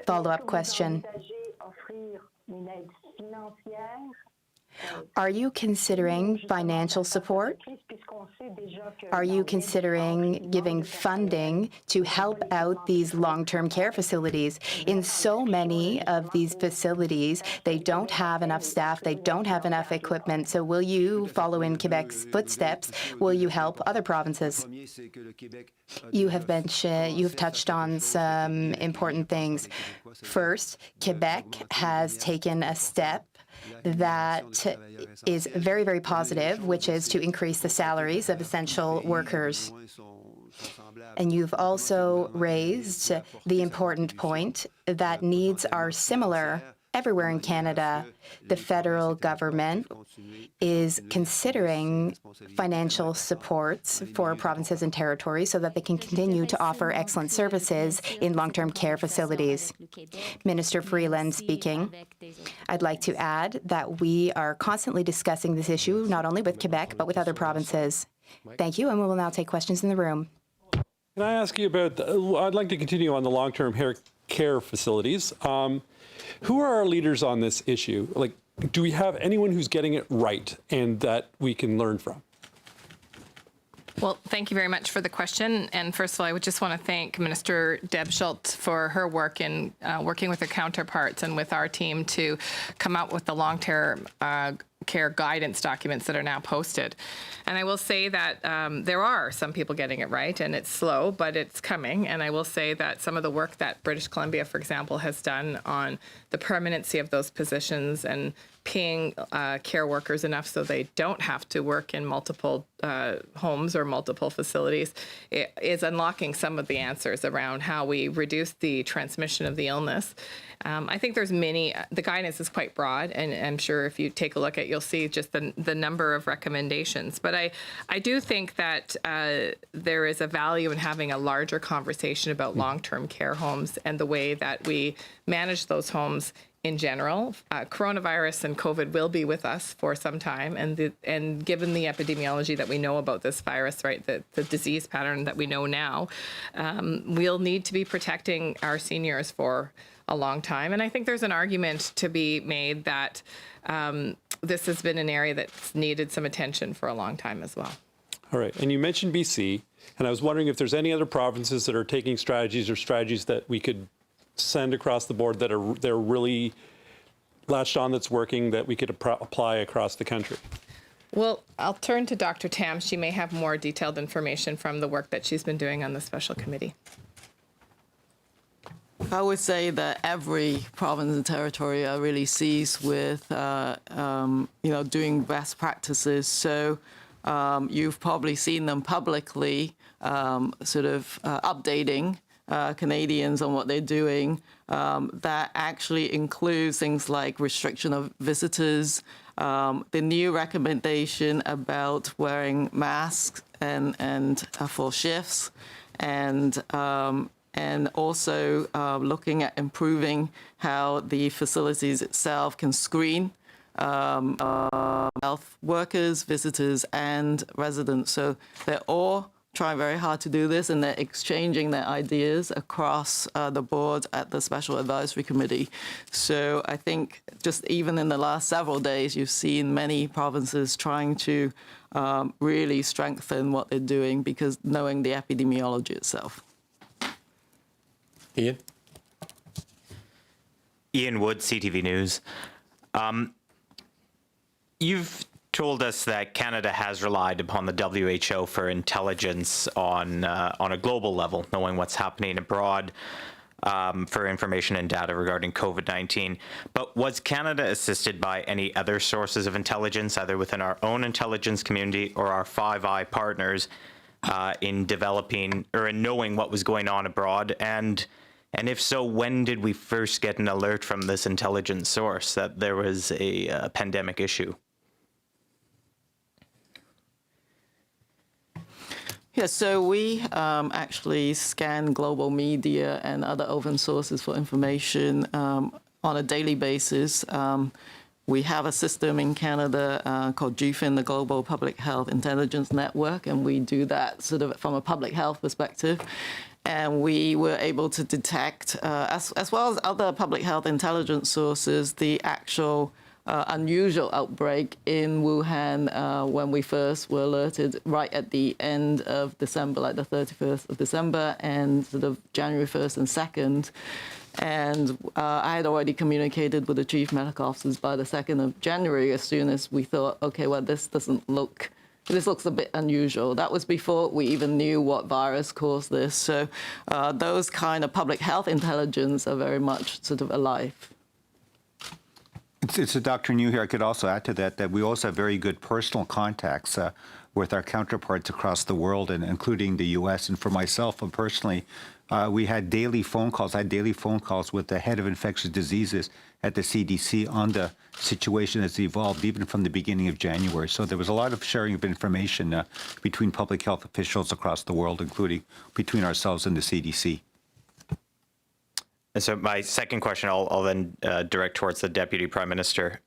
Follow-up question. Are you considering financial support? Are you considering giving funding to help out these long-term care facilities? In so many of these facilities, they don't have enough staff, they don't have enough equipment. So will you follow in Quebec's footsteps? Will you help other provinces? You have touched on some important things. First, Quebec has taken a step that is very, very positive, which is to increase the salaries of essential workers. And you've also raised the important point that needs are similar everywhere in Canada. The federal government is considering financial supports for provinces and territories so that they can continue to offer excellent services in long-term care facilities. Minister Freeland speaking. I'd like to add that we are constantly discussing this issue, not only with Quebec, but with other provinces. Thank you, and we will now take questions in the room. Can I ask you about, I'd like to continue on the long-term care facilities. Who are our leaders on this issue? Like, do we have anyone who's getting it right and that we can learn from? Well, thank you very much for the question. And first of all, I would just want to thank Minister Deb Schultz for her work in working with her counterparts and with our team to come out with the long-term care guidance documents that are now posted. And I will say that there are some people getting it right, and it's slow, but it's coming. And I will say that some of the work that British Columbia, for example, has done on the permanency of those positions and paying care workers enough so they don't have to work in multiple homes or multiple facilities, it is unlocking some of the answers around how we reduce the transmission of the illness. I think there's many, the guidance is quite broad, and I'm sure if you take a look at, you'll see just the number of recommendations. But I do think that there is a value in having a larger conversation about long-term care homes and the way that we manage those homes in general. Coronavirus and COVID will be with us for some time, and given the epidemiology that we know about this virus, right, the disease pattern that we know now, we'll need to be protecting our seniors for a long time. And I think there's an argument to be made that this has been an area that's needed some attention for a long time as well. All right, and you mentioned BC, and I was wondering if there's any other provinces that are taking strategies or strategies that we could send across the board that they're really latched on, that's working, that we could apply across the country. Well, I'll turn to Dr. Tam. She may have more detailed information from the work that she's been doing on the special committee. I would say that every province and territory are really seized with, doing best practices. So you've probably seen them publicly updating Canadians on what they're doing. That actually includes things like restriction of visitors, the new recommendation about wearing masks and for shifts, and also looking at improving how the facilities itself can screen health workers, visitors, and residents. So they're all trying very hard to do this, and they're exchanging their ideas across the board at the Special Advisory Committee. So I think just even in the last several days, you've seen many provinces trying to really strengthen what they're doing, because knowing the epidemiology itself. Ian? Ian Wood, CTV News. You've told us that Canada has relied upon the WHO for intelligence on a global level, knowing what's happening abroad, for information and data regarding COVID-19. But was Canada assisted by any other sources of intelligence, either within our own intelligence community or our Five Eye partners, in developing or in knowing what was going on abroad? And if so, when did we first get an alert from this intelligence source that there was a pandemic issue? Yeah, so we actually scan global media and other open sources for information on a daily basis. We have a system in Canada called GFIN, the Global Public Health Intelligence Network, and we do that sort of from a public health perspective. And we were able to detect, as well as other public health intelligence sources, the actual unusual outbreak in Wuhan when we first were alerted right at the end of December, like the 31st of December, and sort of January 1st and 2nd. And I had already communicated with the chief medical officers by the 2nd of January, as soon as we thought, okay, well, this looks a bit unusual. That was before we even knew what virus caused this. So those kind of public health intelligence are very much sort of alive. It's Dr. New here. I could also add to that we also have very good personal contacts with our counterparts across the world, and including the U.S. And for myself personally, we had daily phone calls. I had daily phone calls with the head of infectious diseases at the CDC on the situation that's evolved even from the beginning of January. So there was a lot of sharing of information between public health officials across the world, including between ourselves and the CDC. And so my second question, I'll then direct towards the Deputy Prime Minister.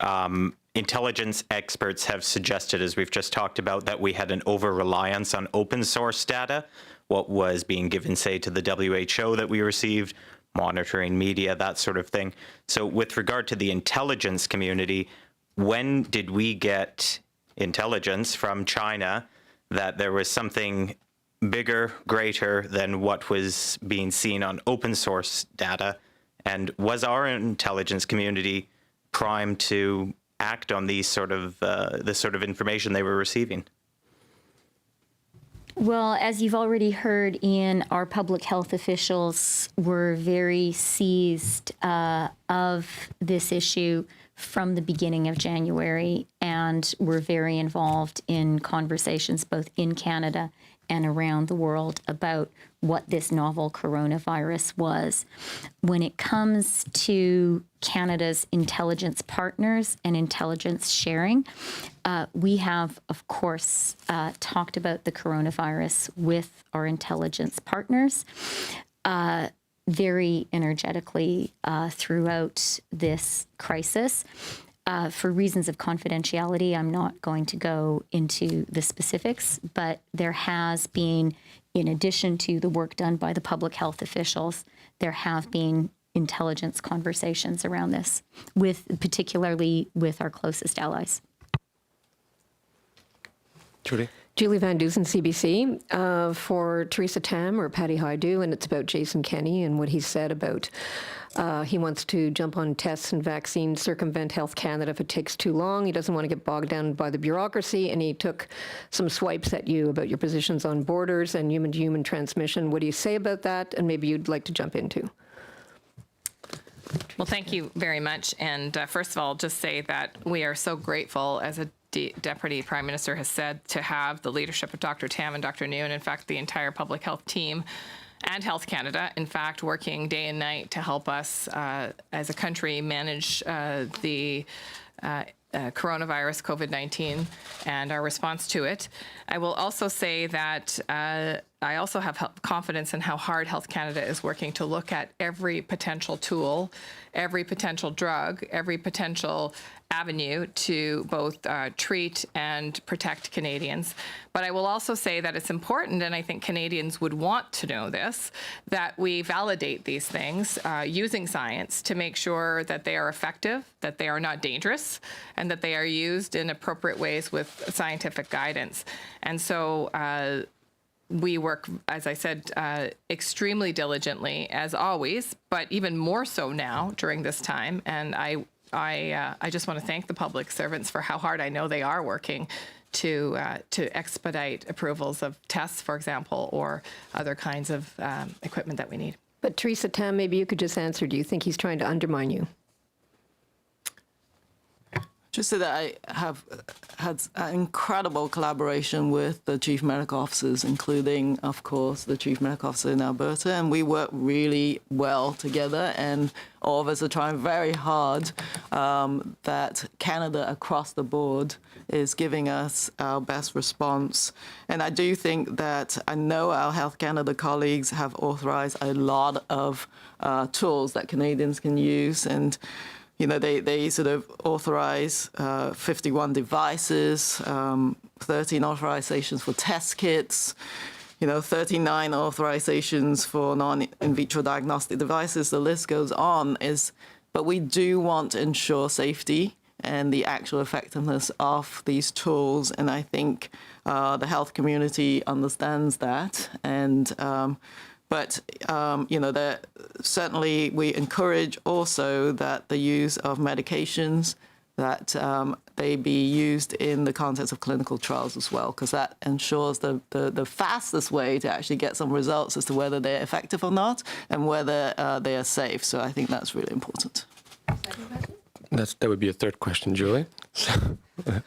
Intelligence experts have suggested, as we've just talked about, that we had an over-reliance on open source data, what was being given, say, to the WHO that we received, monitoring media, that sort of thing. So with regard to the intelligence community, when did we get intelligence from China that there was something bigger, greater than what was being seen on open source data? And was our intelligence community primed to act on these sort of this sort of information they were receiving? Well, as you've already heard, Ian, our public health officials were very seized of this issue from the beginning of January, and were very involved in conversations both in Canada and around the world about what this novel coronavirus was. When it comes to Canada's intelligence partners and intelligence sharing, we have, of course, talked about the coronavirus with our intelligence partners. very energetically throughout this crisis. For reasons of confidentiality, I'm not going to go into the specifics, but there has been, in addition to the work done by the public health officials, there have been intelligence conversations around this, particularly with our closest allies. Julie? Julie Van Dusen, CBC, for Theresa Tam or Patty Hajdu, and it's about Jason Kenney and what he said about he wants to jump on tests and vaccines, circumvent Health Canada if it takes too long. He doesn't want to get bogged down by the bureaucracy, and he took some swipes at you about your positions on borders and human-to-human transmission. What do you say about that? And maybe you'd like to jump into. Well, thank you very much. And first of all, just say that we are so grateful, as a Deputy Prime Minister has said, to have the leadership of Dr. Tam and Dr. New, and in fact, the entire public health team and Health Canada, in fact, working day and night to help us as a country manage the coronavirus, COVID-19, and our response to it. I will also say that I also have confidence in how hard Health Canada is working to look at every potential tool, every potential drug, every potential avenue to both treat and protect Canadians. But I will also say that it's important, and I think Canadians would want to know this, that we validate these things using science to make sure that they are effective, that they are not dangerous, and that they are used in appropriate ways with scientific guidance. And so we work, as I said, extremely diligently, as always, but even more so now during this time. And I just want to thank the public servants for how hard I know they are working to expedite approvals of tests, for example, or other kinds of equipment that we need. But Theresa Tam, maybe you could just answer, do you think he's trying to undermine you? Just so that I have had an incredible collaboration with the chief medical officers, including, of course, the chief medical officer in Alberta, and we work really well together, and all of us are trying very hard that Canada across the board is giving us our best response. And I do think that I know our Health Canada colleagues have authorized a lot of tools that Canadians can use, and you know, they sort of authorize 51 devices, 13 authorizations for test kits, 39 authorizations for non-in vitro diagnostic devices. The list goes on. But we do want to ensure safety and the actual effectiveness of these tools. And I think the health community understands that. And certainly we encourage also that the use of medications, that they be used in the context of clinical trials as well, because that ensures the fastest way to actually get some results as to whether they're effective or not and whether they are safe. So I think that's really important. That would be a third question, Julie.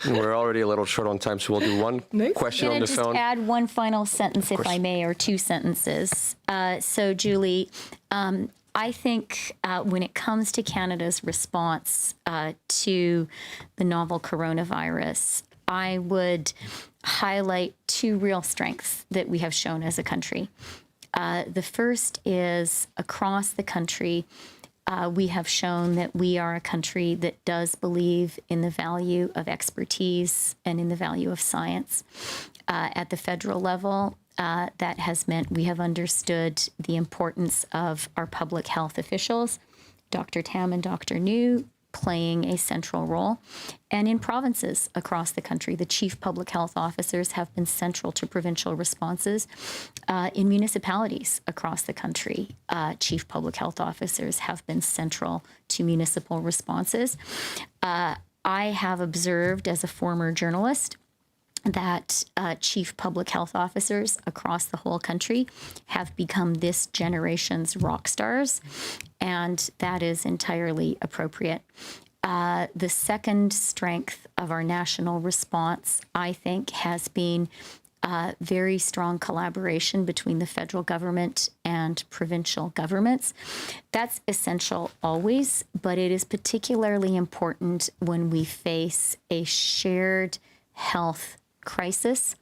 We're already a little short on time, so we'll do one question on the phone. I'm going to just add one final sentence, if I may, or two sentences. So, Julie, I think when it comes to Canada's response to the novel coronavirus, I would highlight two real strengths that we have shown as a country. The first is across the country, we have shown that we are a country that does believe in the value of expertise and in the value of science. At the federal level, that has meant we have understood the importance of our public health officials, Dr. Tam and Dr. New, playing a central role. And in provinces across the country, the chief public health officers have been central to provincial responses. In municipalities across the country, chief public health officers have been central to municipal responses. I have observed as a former journalist that chief public health officers across the whole country have become this generation's rock stars, and that is entirely appropriate. The second strength of our national response, I think, has been very strong collaboration between the federal government and provincial governments. That's essential always, but it is particularly important when we face a shared health crisis,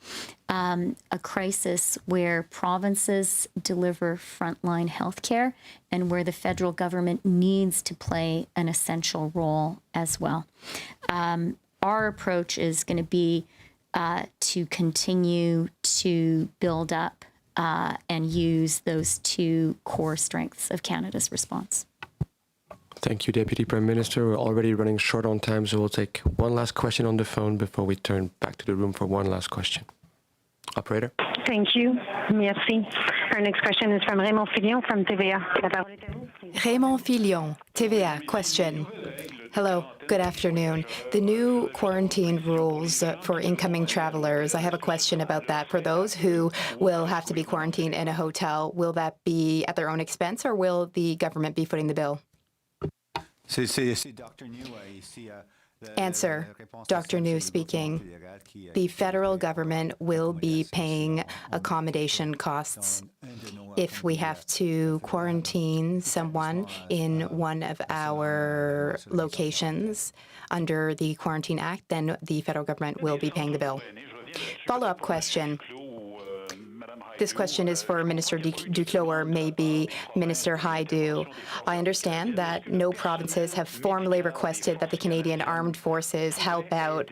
a crisis where provinces deliver frontline healthcare and where the federal government needs to play an essential role as well. Our approach is going to be to continue to build up and use those two core strengths of Canada's response. Thank you, Deputy Prime Minister. We're already running short on time, so we'll take one last question on the phone before we turn back to the room for one last question. Operator? Thank you. Merci. Our next question is from Raymond Fillon from TVA. Raymond Fillon, TVA, question. Hello, good afternoon. The new quarantine rules for incoming travelers, I have a question about that. For those who will have to be quarantined in a hotel, will that be at their own expense or will the government be footing the bill? Answer, Dr. New speaking. The federal government will be paying accommodation costs. If we have to quarantine someone in one of our locations under the Quarantine Act, then the federal government will be paying the bill. Follow-up question. This question is for Minister Duclos or maybe Minister Hajdu. I understand that no provinces have formally requested that the Canadian Armed Forces help out,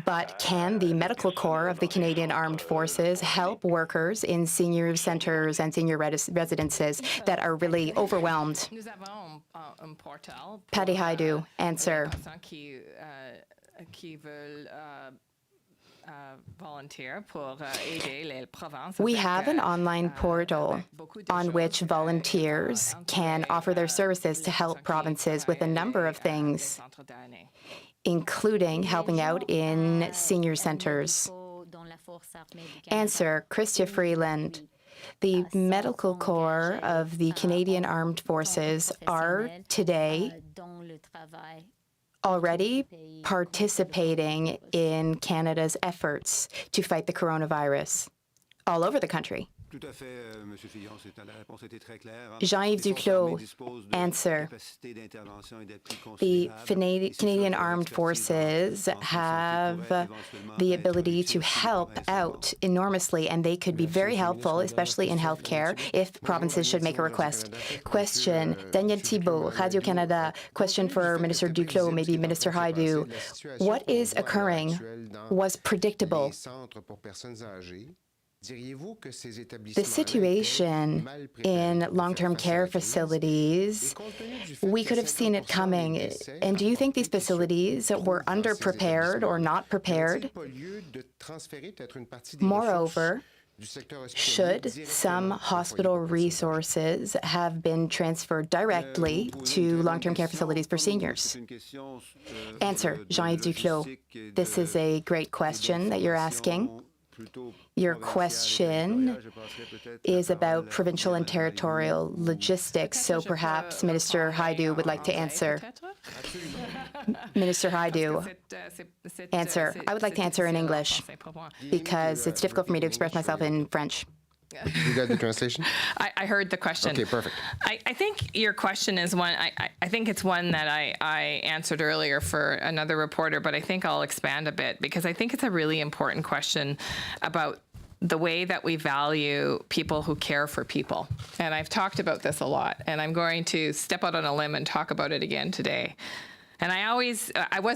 but can the Medical Corps of the Canadian Armed Forces help workers in senior centres and senior residences that are really overwhelmed? Patty Hajdu, answer. We have an online portal on which volunteers can offer their services to help provinces with a number of things, including helping out in senior centres. Answer, Chrystia Freeland. The Medical Corps of the Canadian Armed Forces are today already participating in Canada's efforts to fight the coronavirus all over the country. Jean-Yves Duclos, answer. The Canadian Armed Forces have the ability to help out enormously, and they could be very helpful, especially in healthcare, if provinces should make a request. Question, Daniel Thibault, Radio-Canada. Question for Minister Duclos, maybe Minister Hajdu. What is occurring was predictable. The situation in long-term care facilities, we could have seen it coming. And do you think these facilities were underprepared or not prepared? Moreover, should some hospital resources have been transferred directly to long-term care facilities for seniors? Answer, Jean-Yves Duclos. This is a great question that you're asking. Your question is about provincial and territorial logistics, so perhaps Minister Hajdu would like to answer. Minister Hajdu, answer. I would like to answer in English because it's difficult for me to express myself in French. You got the translation? I heard the question. Okay, perfect. I think your question is one, I think it's one that I answered earlier for another reporter, but I think I'll expand a bit because I think it's a really important question about the way that we value people who care for people. And I've talked about this a lot, and I'm going to step out on a limb and talk about it again today. And I was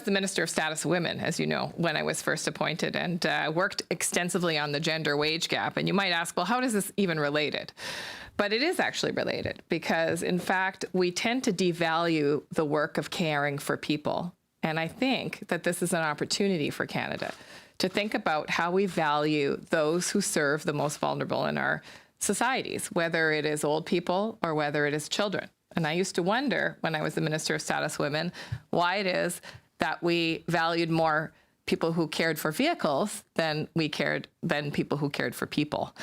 the Minister of Status of Women, as you know, when I was first appointed, and worked extensively on the gender wage gap. And you might ask, well, how is this even related? But it is actually related because, in fact, we tend to devalue the work of caring for people. And I think that this is an opportunity for Canada to think about how we value those who serve the most vulnerable in our societies, whether it is old people or whether it is children. And I used to wonder, when I was the Minister of Status Women, why it is that we valued more people who cared for vehicles than people who cared for people.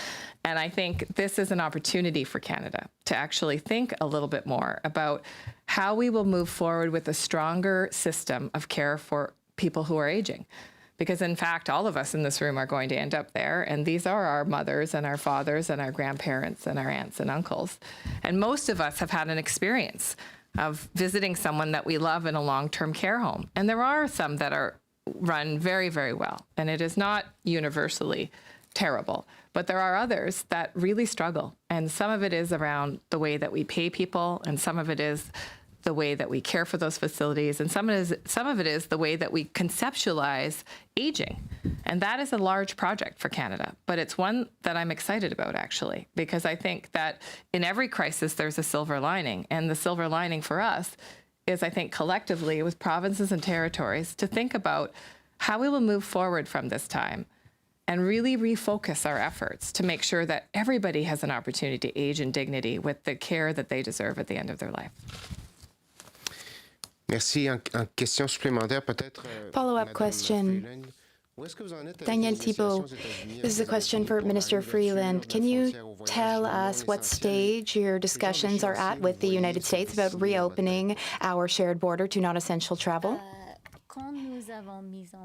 And I think this is an opportunity for Canada to actually think a little bit more about how we will move forward with a stronger system of care for people who are aging. Because in fact, all of us in this room are going to end up there. And these are our mothers and our fathers and our grandparents and our aunts and uncles. And most of us have had an experience of visiting someone that we love in a long-term care home. And there are some that are run very, very well, and it is not universally terrible. But there are others that really struggle, and some of it is around the way that we pay people, and some of it is the way that we care for those facilities, and some of it is the way that we conceptualize aging. And that is a large project for Canada, but it's one that I'm excited about, actually, because I think that in every crisis there's a silver lining, and the silver lining for us is, I think, collectively with provinces and territories to think about how we will move forward from this time and really refocus our efforts to make sure that everybody has an opportunity to age in dignity with the care that they deserve at the end of their life. Merci. En question supplémentaire, peut-être. Follow-up question. Daniel Thibault, this is a question for Minister Freeland. Can you tell us what stage your discussions are at with the United States about reopening our shared border to non-essential travel?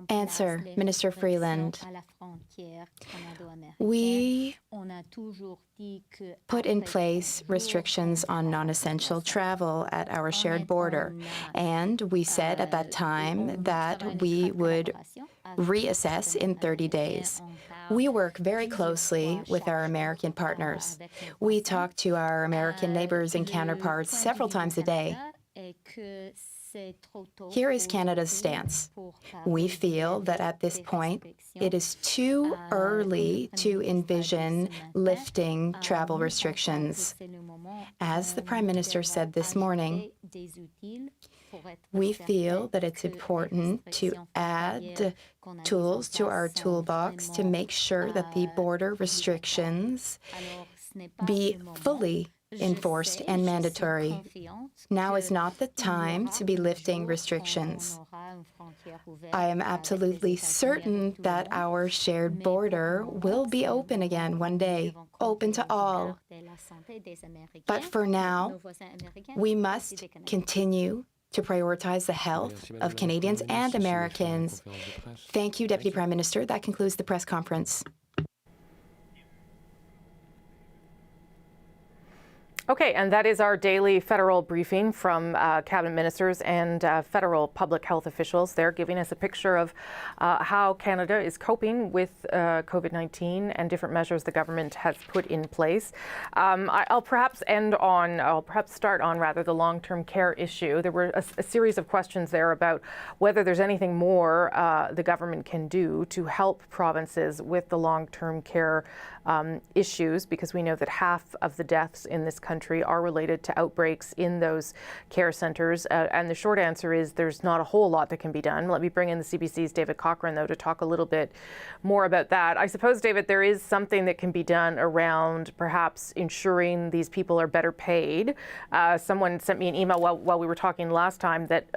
Answer, Minister Freeland. We put in place restrictions on non-essential travel at our shared border, and we said at that time that we would reassess in 30 days. We work very closely with our American partners. We talk to our American neighbors and counterparts several times a day. Here is Canada's stance. We feel that at this point, it is too early to envision lifting travel restrictions. As the Prime Minister said this morning, we feel that it's important to add tools to our toolbox to make sure that the border restrictions be fully enforced and mandatory. Now is not the time to be lifting restrictions. I am absolutely certain that our shared border will be open again one day, open to all. But for now, we must continue to prioritize the health of Canadians and Americans. Thank you, Deputy Prime Minister. That concludes the press conference. Okay, and that is our daily federal briefing from cabinet ministers and federal public health officials. They're giving us a picture of how Canada is coping with COVID-19 and different measures the government has put in place. I'll perhaps start on the long-term care issue. There were a series of questions there about whether there's anything more the government can do to help provinces with the long-term care issues, because we know that half of the deaths in this country are related to outbreaks in those care centres. And the short answer is there's not a whole lot that can be done. Let me bring in the CBC's David Cochran, though, to talk a little bit more about that. I suppose, David, there is something that can be done around perhaps ensuring these people are better paid. Someone sent me an email while we were talking last time that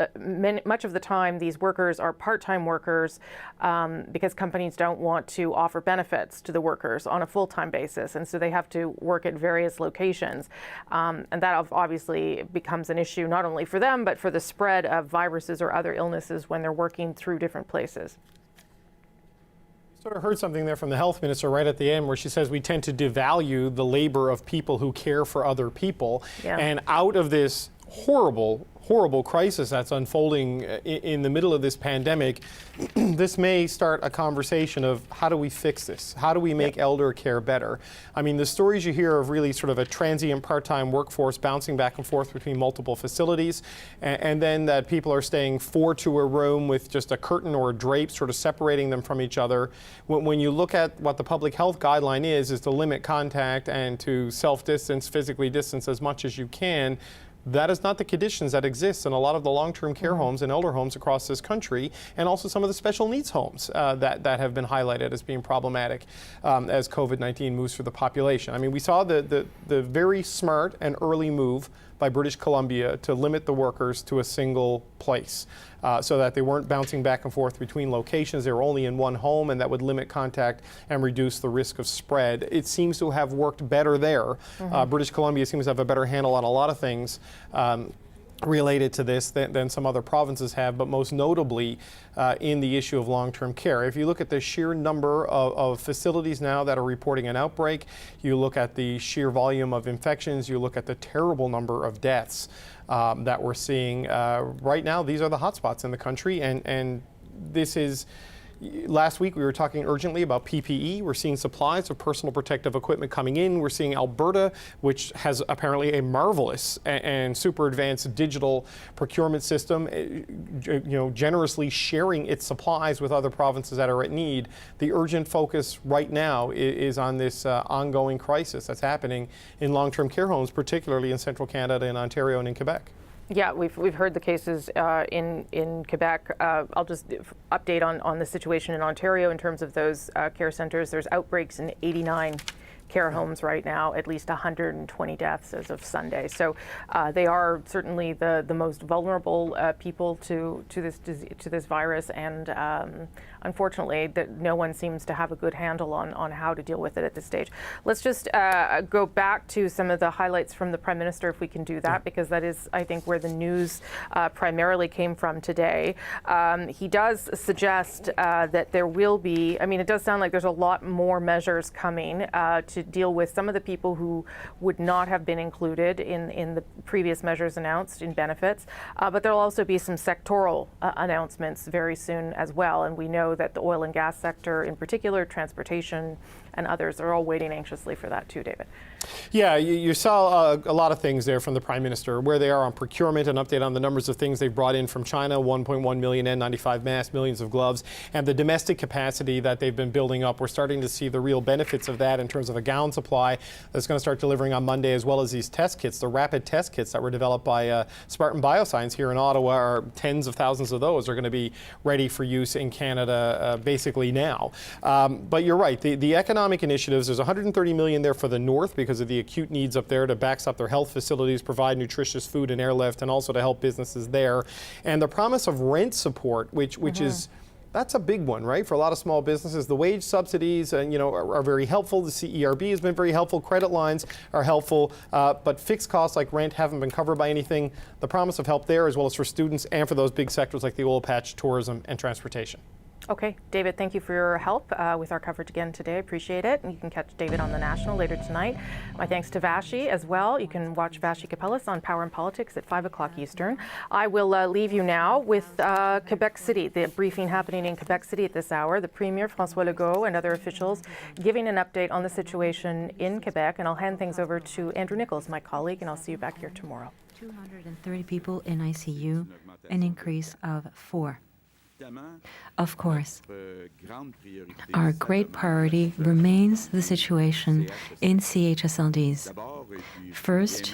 much of the time these workers are part-time workers because companies don't want to offer benefits to the workers on a full-time basis, and so they have to work at various locations. And that obviously becomes an issue not only for them, but for the spread of viruses or other illnesses when they're working through different places. Sort of heard something there from the health minister right at the end where she says we tend to devalue the labor of people who care for other people. Yeah. And out of this horrible crisis that's unfolding in the middle of this pandemic, this may start a conversation of how do we fix this? How do we make elder care better? I mean, the stories you hear of really sort of a transient part-time workforce bouncing back and forth between multiple facilities, and then that people are staying 4 to a room with just a curtain or a drape sort of separating them from each other. When you look at what the public health guideline is to limit contact and to self-distance, physically distance as much as you can. That is not the conditions that exist in a lot of the long-term care homes and elder homes across this country, and also some of the special needs homes that have been highlighted as being problematic as COVID-19 moves through the population. I mean, we saw the very smart and early move by British Columbia to limit the workers to a single place so that they weren't bouncing back and forth between locations. They were only in one home, and that would limit contact and reduce the risk of spread. It seems to have worked better there. British Columbia seems to have a better handle on a lot of things related to this than some other provinces have, but most notably in the issue of long-term care. If you look at the sheer number of facilities now that are reporting an outbreak, you look at the sheer volume of infections, you look at the terrible number of deaths that we're seeing right now, these are the hotspots in the country, and this is. Last week we were talking urgently about PPE. We're seeing supplies of personal protective equipment coming in. We're seeing Alberta, which has apparently a marvelous and super advanced digital procurement system, generously sharing its supplies with other provinces that are at need. The urgent focus right now is on this ongoing crisis that's happening in long-term care homes, particularly in central Canada, in Ontario, and in Quebec. Yeah, we've heard the cases in Quebec. I'll just update on the situation in Ontario in terms of those care centres. There's outbreaks in 89 care homes right now, at least 120 deaths as of Sunday. So they are certainly the most vulnerable people to this virus, and unfortunately, no one seems to have a good handle on how to deal with it at this stage. Let's just go back to some of the highlights from the Prime Minister, if we can do that, because that is, I think, where the news primarily came from today. He does suggest that there will be, it does sound like there's a lot more measures coming to deal with some of the people who would not have been included in the previous measures announced in benefits, but there'll also be some sectoral announcements very soon as well, and we know that the oil and gas sector in particular, transportation and others are all waiting anxiously for that too, David. Yeah, you saw a lot of things there from the Prime Minister, where they are on procurement, an update on the numbers of things they've brought in from China, 1.1 million N95 masks, millions of gloves, and the domestic capacity that they've been building up. We're starting to see the real benefits of that in terms of a gown supply that's going to start delivering on Monday, as well as these test kits, the rapid test kits that were developed by Spartan Bioscience here in Ottawa. Are tens of thousands of those are going to be ready for use in Canada basically now. But you're right, the economic initiatives, there's 130 million there for the North because of the acute needs up there to backstop their health facilities, provide nutritious food and airlift, and also to help businesses there. And the promise of rent support, which is, that's a big one, right? For a lot of small businesses, the wage subsidies, are very helpful. The CERB has been very helpful. Credit lines are helpful, but fixed costs like rent haven't been covered by anything. The promise of help there, as well as for students and for those big sectors like the oil patch, tourism, and transportation. Okay, David, thank you for your help with our coverage again today. Appreciate it. And you can catch David on The National later tonight. My thanks to Vashi as well. You can watch Vashi Kapelis on Power and Politics at 5 o'clock Eastern. I will leave you now with Quebec City, the briefing happening in Quebec City at this hour. The Premier, François Legault, and other officials giving an update on the situation in Quebec. And I'll hand things over to Andrew Nichols, my colleague, and I'll see you back here tomorrow. 230 people in ICU, an increase of 4. Of course, our great priority remains the situation in CHSLDs. First,